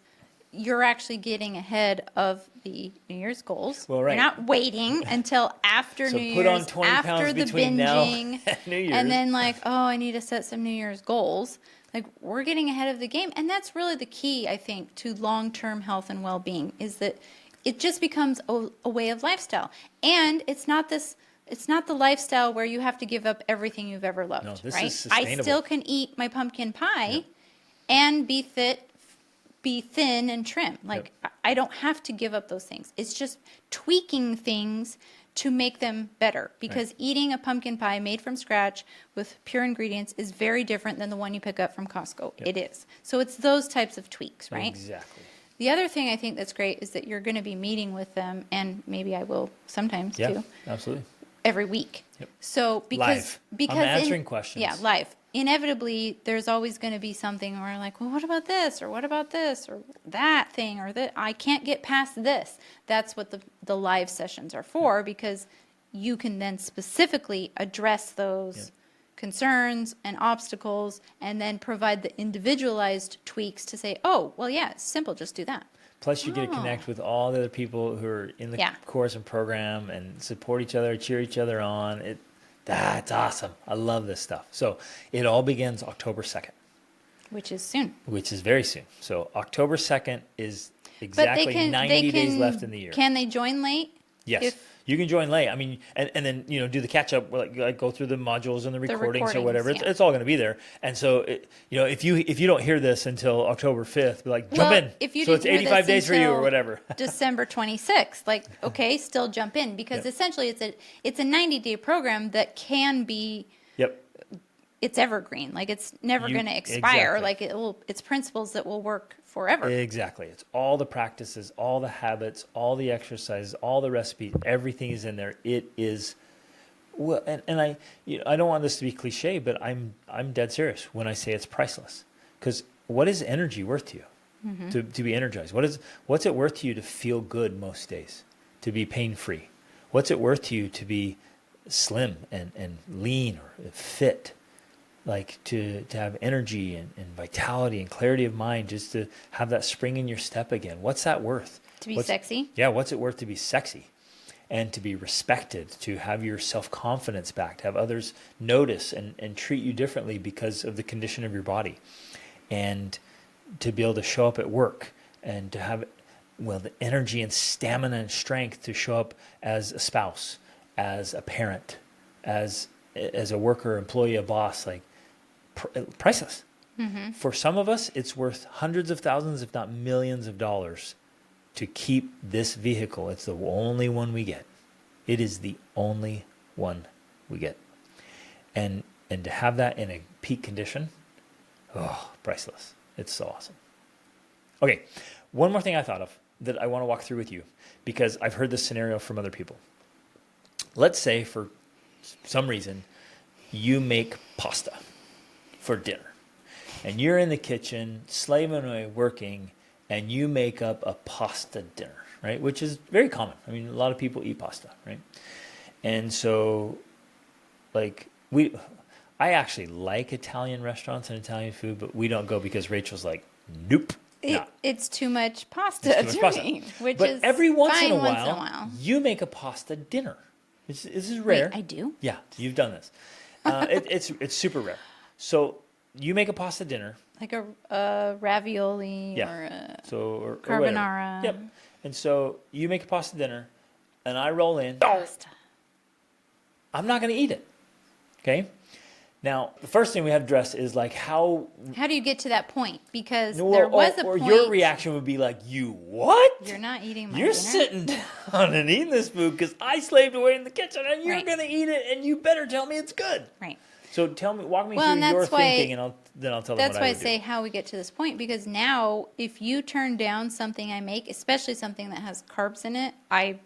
Speaker 2: you're actually getting ahead of the New Year's goals.
Speaker 1: Well, right.
Speaker 2: You're not waiting until after
Speaker 1: So
Speaker 2: New
Speaker 1: put
Speaker 2: Year's,
Speaker 1: on 20
Speaker 2: after
Speaker 1: pounds
Speaker 2: the
Speaker 1: between now
Speaker 2: binging,
Speaker 1: and New Year's.
Speaker 2: and then like, oh, I need to set some New Year's goals. Like, we're getting ahead of the game, and that's really the key, I think, to long-term health and well-being, is that it just becomes a way of lifestyle. And it's not the lifestyle where you have to give up everything you've ever loved.
Speaker 1: No, this
Speaker 2: right?
Speaker 1: is sustainable.
Speaker 2: I still can eat my pumpkin pie and be thin and trim. Like, I don't have to give up those things. It's just tweaking things to make them better, because eating a pumpkin pie made from scratch with pure ingredients is very different than the one you pick up from Costco. It is. So it's those types of tweaks, right?
Speaker 1: Exactly.
Speaker 2: The other thing I think that's great is that you're going to be meeting with them, and maybe I will sometimes
Speaker 1: Yeah,
Speaker 2: too,
Speaker 1: absolutely.
Speaker 2: every week.
Speaker 1: Yep.
Speaker 2: So
Speaker 1: Live. I'm answering questions.
Speaker 2: Yeah, live. Inevitably, there's always going to be something where like, well, what about this, or what about this, or that thing, or that I can't get past this. That's what the live sessions are for, because you can then specifically address those concerns and obstacles, and then provide the individualized tweaks to say, oh, well, yeah, it's simple, just do that.
Speaker 1: Plus, you get to connect with all the other people who are in the course and program and support each other, cheer each other on. That's awesome. I love this stuff. So it all begins October 2nd.
Speaker 2: Which is soon.
Speaker 1: Which is very soon. So October 2nd is exactly 90 days left in the year.
Speaker 2: Can they join late?
Speaker 1: Yes. You can join late. I mean, and then, do the catch up, like go through the modules and the recordings or whatever.
Speaker 2: Yeah.
Speaker 1: It's all going to be there. And so, if you don't hear this until October 5th, be like, jump in.
Speaker 2: If you
Speaker 1: so it's
Speaker 2: didn't hear
Speaker 1: 85
Speaker 2: this
Speaker 1: days for you or
Speaker 2: until
Speaker 1: whatever.
Speaker 2: December 26th, like, okay, still jump in, because essentially it's a 90-day program that can be, it's evergreen. Like, it's never going to expire.
Speaker 1: Exactly.
Speaker 2: Like, it's principles that will work forever.
Speaker 1: Exactly. It's all the practices, all the habits, all the exercises, all the recipes, everything is in there. It is Well, and I don't want this to be cliche, but I'm dead serious when I say it's priceless. Because what is energy worth to you? To be energized? What's it worth to you to feel good most days? To be pain-free? What's it worth to you to be slim and lean or fit? Like to have energy and vitality and clarity of mind, just to have that spring in your step again. What's that worth?
Speaker 2: To be sexy?
Speaker 1: Yeah, what's it worth to be sexy? And to be respected, to have your self-confidence back, to have others notice and treat you differently because of the condition of your body. And to be able to show up at work and to have, the energy and stamina and strength to show up as a spouse, as a parent, as a worker, employee, a boss, like priceless. For some of us, it's worth hundreds of thousands, if not millions of dollars to keep this vehicle. It's the only one we get. It is the only one we get. And to have that in a peak condition, priceless. It's so awesome. Okay, one more thing I thought of that I want to walk through with you, because I've heard this scenario from other people. Let's say for some reason you make pasta for dinner, and you're in the kitchen slaving away working, and you make up a pasta dinner, right? Which is very common. I mean, a lot of people eat pasta, right? And so, I actually like Italian restaurants and Italian food, but we don't go because Rachel's like, nope.
Speaker 2: It's too much pasta to me, which
Speaker 1: but
Speaker 2: is
Speaker 1: every once in a
Speaker 2: fine
Speaker 1: while, you make a pasta dinner. This is rare.
Speaker 2: Wait, I do?
Speaker 1: Yeah, you've done this. It's super rare. So you make a pasta dinner.
Speaker 2: Like a ravioli or a carbonara.
Speaker 1: Yep. And so you make a pasta dinner, and I roll in.
Speaker 2: Pasta.
Speaker 1: I'm not going to eat it. Okay? Now, the first thing we have to address is like how
Speaker 2: do you get to that point? Because there was a point.
Speaker 1: Or your reaction would be like, you what?
Speaker 2: You're not eating my
Speaker 1: You're
Speaker 2: dinner?
Speaker 1: sitting down and eating this food because I slaved away in the kitchen, and you're going to eat it, and you better tell me it's good.
Speaker 2: Right.
Speaker 1: So walk me through your thinking, and then I'll tell them what I would do.
Speaker 2: That's why I say how we get to this point, because now if you turn down something I make, especially something that has carbs in it, I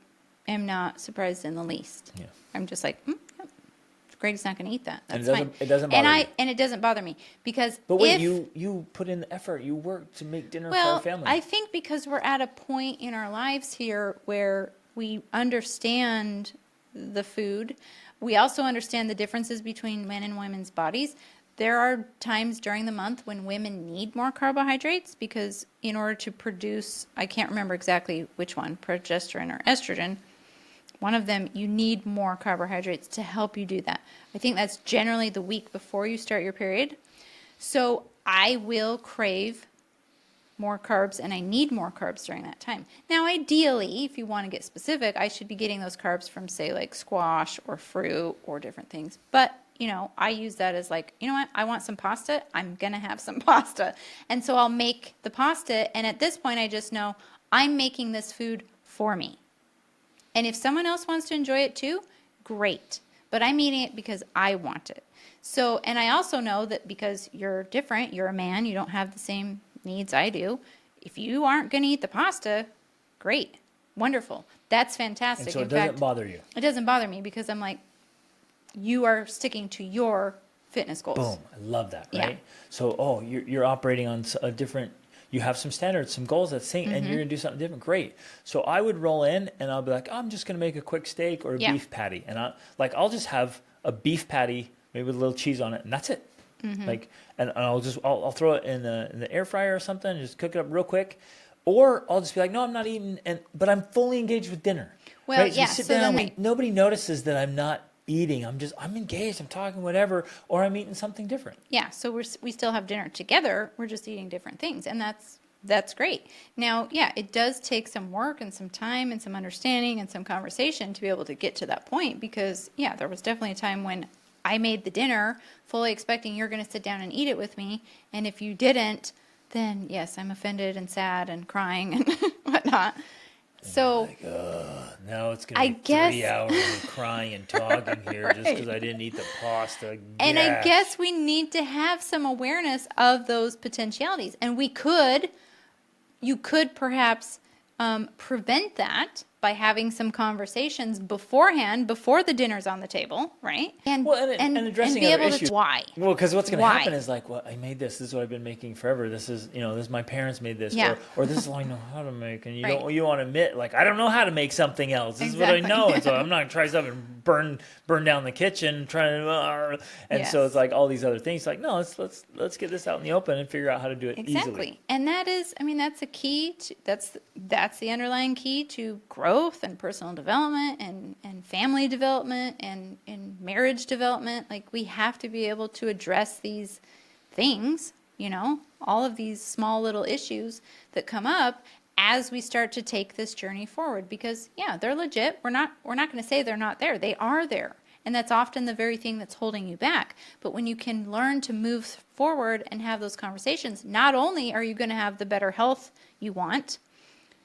Speaker 2: am not surprised in the least.
Speaker 1: Yeah.
Speaker 2: I'm just like, Greg's not going to eat that. That's
Speaker 1: fine. It doesn't bother you.
Speaker 2: And it doesn't bother me because.
Speaker 1: But wait, you put in the effort. You work to make dinner for our family.
Speaker 2: I think because we're at a point in our lives here where we understand the food. We also understand the differences between men and women's bodies. There are times during the month when women need more carbohydrates because in order to produce, I can't remember exactly which one, progesterone or estrogen, one of them, you need more carbohydrates to help you do that. I think that's generally the week before you start your period. So I will crave more carbs, and I need more carbs during that time. Now, ideally, if you want to get specific, I should be getting those carbs from, say, like squash or fruit or different things. But, I use that as like, you know what? I want some pasta. I'm going to have some pasta. And so I'll make the pasta. And at this point, I just know I'm making this food for me. And if someone else wants to enjoy it too, great. But I'm eating it because I want it. So, and I also know that because you're different, you're a man, you don't have the same needs I do. If you aren't going to eat the pasta, great, wonderful. That's fantastic.
Speaker 1: And so it doesn't bother you.
Speaker 2: It doesn't bother me because I'm like, you are sticking to your fitness goals.
Speaker 1: Boom. I love that, right?
Speaker 2: Yeah.
Speaker 1: So, you're operating on a different, you have some standards, some goals that same, and you're going to do something different. Great. So I would roll in and I'll be like, I'm just going to make a quick steak or a beef patty. And I'll just have a beef patty, maybe with a little cheese on it, and that's it. And I'll throw it in the air fryer or something, and just cook it up real quick. Or I'll just be like, no, I'm not eating, but I'm fully engaged with dinner.
Speaker 2: Well,
Speaker 1: right? So
Speaker 2: yeah.
Speaker 1: you sit down, nobody notices that I'm not eating. I'm engaged, I'm talking, whatever, or I'm eating something different.
Speaker 2: Yeah, so we still have dinner together. We're just eating different things, and that's great. Now, yeah, it does take some work and some time and some understanding and some conversation to be able to get to that point because, yeah, there was definitely a time when I made the dinner fully expecting you're going to sit down and eat it with me, and if you didn't, then, yes, I'm offended and sad and crying and whatnot. So
Speaker 1: now it's going to be 3 hours of crying and talking here just because I didn't eat the pasta.
Speaker 2: And I guess we need to have some awareness of those potentialities. And you could perhaps prevent that by having some conversations beforehand, before the dinner's on the table, right? And
Speaker 1: addressing
Speaker 2: be
Speaker 1: other
Speaker 2: able
Speaker 1: issues.
Speaker 2: to why.
Speaker 1: Well, because what's going to
Speaker 2: Why?
Speaker 1: happen is like, well, I made this. This is what I've been making forever. This is, this is my parents made this,
Speaker 2: Yeah.
Speaker 1: or this is all I know how to make, and you
Speaker 2: Right.
Speaker 1: don't, you want to admit like, I don't know how to make something else. This is what I
Speaker 2: Exactly.
Speaker 1: know, and so I'm not gonna try something and burn down the kitchen trying to, and so
Speaker 2: Yes.
Speaker 1: it's like all these other things. Like, no, let's get this out in the open and figure out how to do it
Speaker 2: Exactly.
Speaker 1: easily.
Speaker 2: And that is, that's a key to, that's the underlying key to growth and personal development and family development and marriage development. Like, we have to be able to address these things, all of these small little issues that come up as we start to take this journey forward, because they're legit. We're not going to say they're not there. They are there. And that's often the very thing that's holding you back. But when you can learn to move forward and have those conversations, not only are you going to have the better health you want,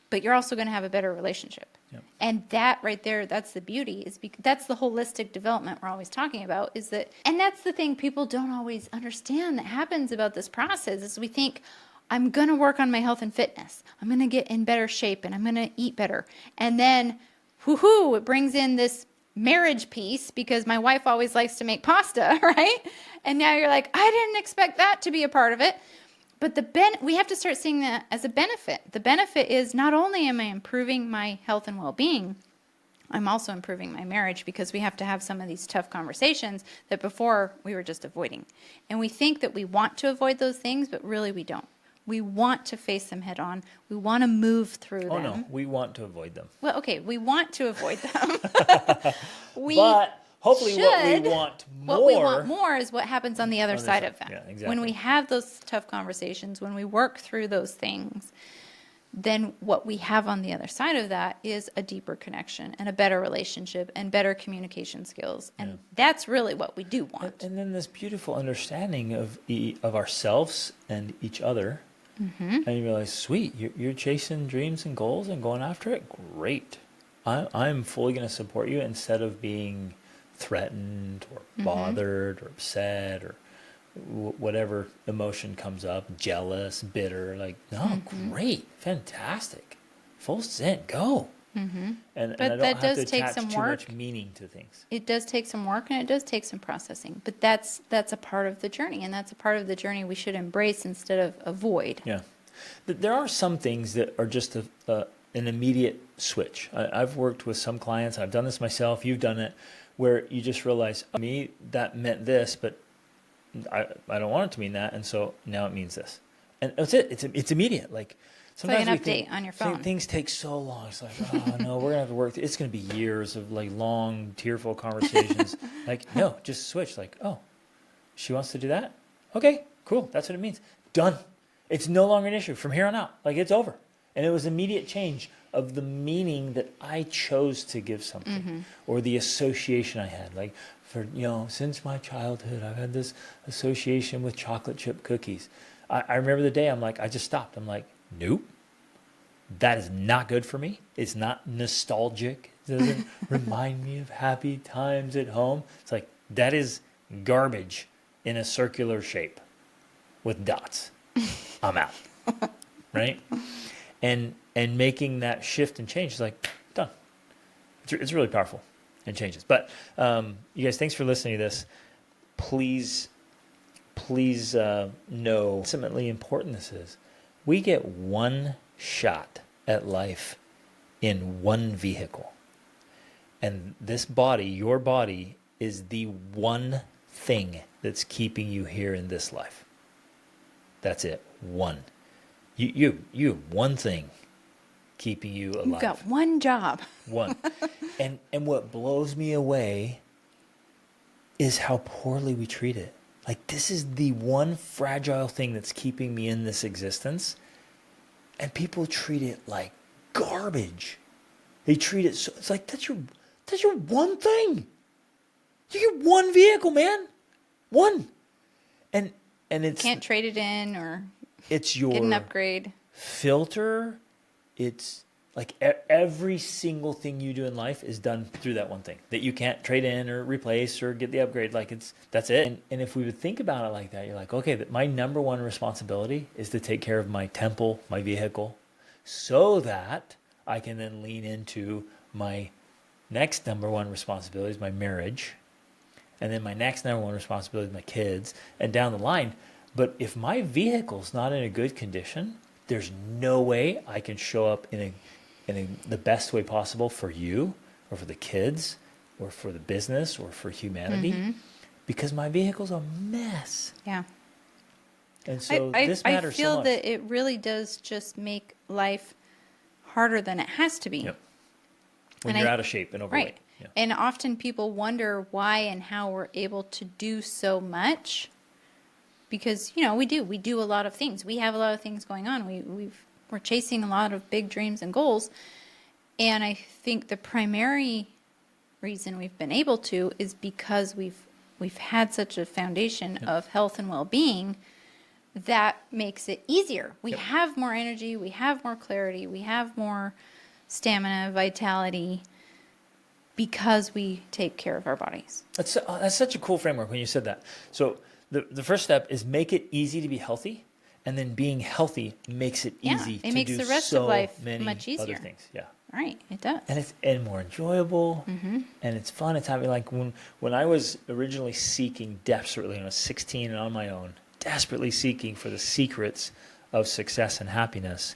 Speaker 2: but you're also going to have a better relationship.
Speaker 1: Yep.
Speaker 2: And that right there, that's the beauty, that's the holistic development we're always talking about, and that's the thing people don't always understand that happens about this process, is we think, I'm going to work on my health and fitness. I'm going to get in better shape and I'm going to eat better. And then, it brings in this marriage piece, because my wife always likes to make pasta, right? And now you're like, I didn't expect that to be a part of it. But we have to start seeing that as a benefit. The benefit is, not only am I improving my health and well-being, I'm also improving my marriage, because we have to have some of these tough conversations that before we were just avoiding. And we think that we want to avoid those things, but really we don't. We want to face them head on. We want to move through them.
Speaker 1: Oh no, we want to avoid them.
Speaker 2: Well, okay, we want to avoid them.
Speaker 1: But hopefully what we want more
Speaker 2: is what happens on the other side of that.
Speaker 1: Yeah, exactly.
Speaker 2: When we have those tough conversations, when we work through those things, then what we have on the other side of that is a deeper connection and a better relationship and better communication skills. And that's really what we do want.
Speaker 1: And then this beautiful understanding of ourselves and each other. Mm-hmm. And you realize, sweet, you're chasing dreams and goals and going after it. Great. I'm fully going to support you, instead of being threatened or bothered or upset or whatever emotion comes up, jealous, bitter. Like, no, great, fantastic, full send, go. And I don't
Speaker 2: that
Speaker 1: have
Speaker 2: does
Speaker 1: to
Speaker 2: take
Speaker 1: attach
Speaker 2: some
Speaker 1: too
Speaker 2: work.
Speaker 1: much meaning to things.
Speaker 2: It does take some work, and it does take some processing. But that's a part of the journey, and that's a part of the journey we should embrace instead of avoid.
Speaker 1: Yeah. There are some things that are just an immediate switch. I've worked with some clients, I've done this myself, you've done it, where you just realize, me, that meant this, but I don't want it to mean that, and so now it means this. And that's it. It's immediate. Like, sometimes
Speaker 2: an update on your phone.
Speaker 1: Things take so long. It's like, oh no, we're gonna have to work. It's gonna be years of like long, tearful conversations. Like, no, just switch. Like, oh, she wants to do that? Okay, cool. That's what it means. Done. It's no longer an issue from here on out. Like, it's over. And it was immediate change of the meaning that I chose to give something, or the association I had. Like, for, since my childhood, I've had this association with chocolate chip cookies. I remember the day I just stopped. I'm like, nope, that is not good for me. It's not nostalgic. It doesn't remind me of happy times at home. It's like, that is garbage in a circular shape with dots. I'm out. Right? And making that shift and change is like, done. It's really powerful and changes. But you guys, thanks for listening to this. Please know ultimately important this is. We get one shot at life in one vehicle. And this body, your body, is the one thing that's keeping you here in this life. That's it. One. You have one thing keeping you alive.
Speaker 2: You've got one job.
Speaker 1: One. And what blows me away is how poorly we treat it. Like, this is the one fragile thing that's keeping me in this existence. And people treat it like garbage. They treat it so, it's like, that's your one thing. You get one vehicle, man. One. And it's,
Speaker 2: Can't trade it in or
Speaker 1: it's your
Speaker 2: get an upgrade.
Speaker 1: Filter. It's like every single thing you do in life is done through that one thing that you can't trade in or replace or get the upgrade. Like, that's it. And if we would think about it like that, you're like, okay, my number one responsibility is to take care of my temple, my vehicle, so that I can then lean into my next number one responsibility is my marriage. And then my next number one responsibility is my kids, and down the line. But if my vehicle's not in a good condition, there's no way I can show up in the best way possible for you or for the kids or for the business or for humanity because my vehicle's a mess.
Speaker 2: Yeah.
Speaker 1: And so this matters so much.
Speaker 2: I feel that it really does just make life harder than it has to be.
Speaker 1: Yep. When you're out of shape and overweight.
Speaker 2: Right.
Speaker 1: Yeah.
Speaker 2: And often people wonder why and how we're able to do so much. Because, we do a lot of things. We have a lot of things going on. We're chasing a lot of big dreams and goals. And I think the primary reason we've been able to is because we've had such a foundation of health and well-being that makes it easier. We have more energy, we have more clarity, we have more stamina, vitality, because we take care of our bodies.
Speaker 1: That's such a cool framework when you said that. So the first step is make it easy to be healthy, and then being healthy makes it easy to
Speaker 2: makes
Speaker 1: do
Speaker 2: the rest
Speaker 1: so
Speaker 2: of life
Speaker 1: many
Speaker 2: much easier.
Speaker 1: other things. Yeah.
Speaker 2: Right, it does.
Speaker 1: And it's more enjoyable, and it's fun. It's having like when I was originally seeking desperately when I was 16 and on my own, desperately seeking for the secrets of success and happiness.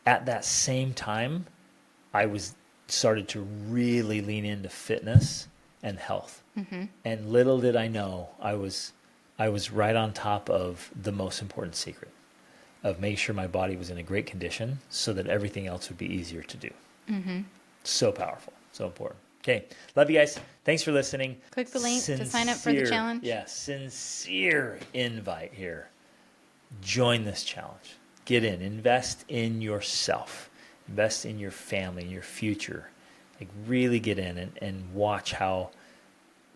Speaker 1: At that same time, I started to really lean into fitness and health. And little did I know, I was right on top of the most important secret of making sure my body was in a great condition so that everything else would be easier to do. So powerful, so important. Okay, love you guys. Thanks for listening.
Speaker 2: Click the link to sign up for the challenge.
Speaker 1: Yeah, sincere invite here. Join this challenge. Get in. Invest in yourself. Invest in your family, in your future. Like really get in and watch how,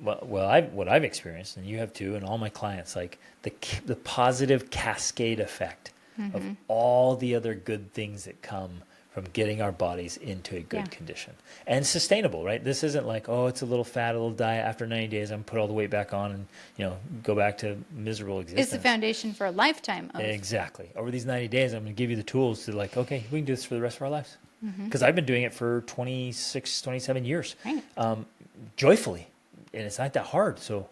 Speaker 1: what I've experienced, and you have too, and all my clients, like the positive cascade effect of all the other good things that come from getting our bodies into a good condition and sustainable, right? This isn't like, oh, it's a little fat, a little diet. After 90 days, I'm gonna put all the weight back on and, go back to miserable existence.
Speaker 2: It's the foundation for a lifetime of.
Speaker 1: Exactly. Over these 90 days, I'm gonna give you the tools to like, okay, we can do this for the rest of our lives. Because I've been doing it for 26, 27 years, joyfully. And it's not that hard. So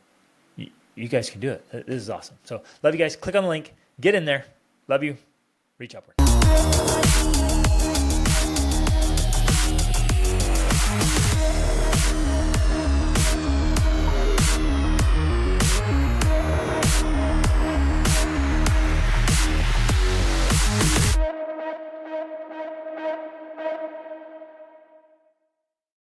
Speaker 1: you guys can do it. This is awesome. So love you guys. Click on the link. Get in there. Love you. Reach upward.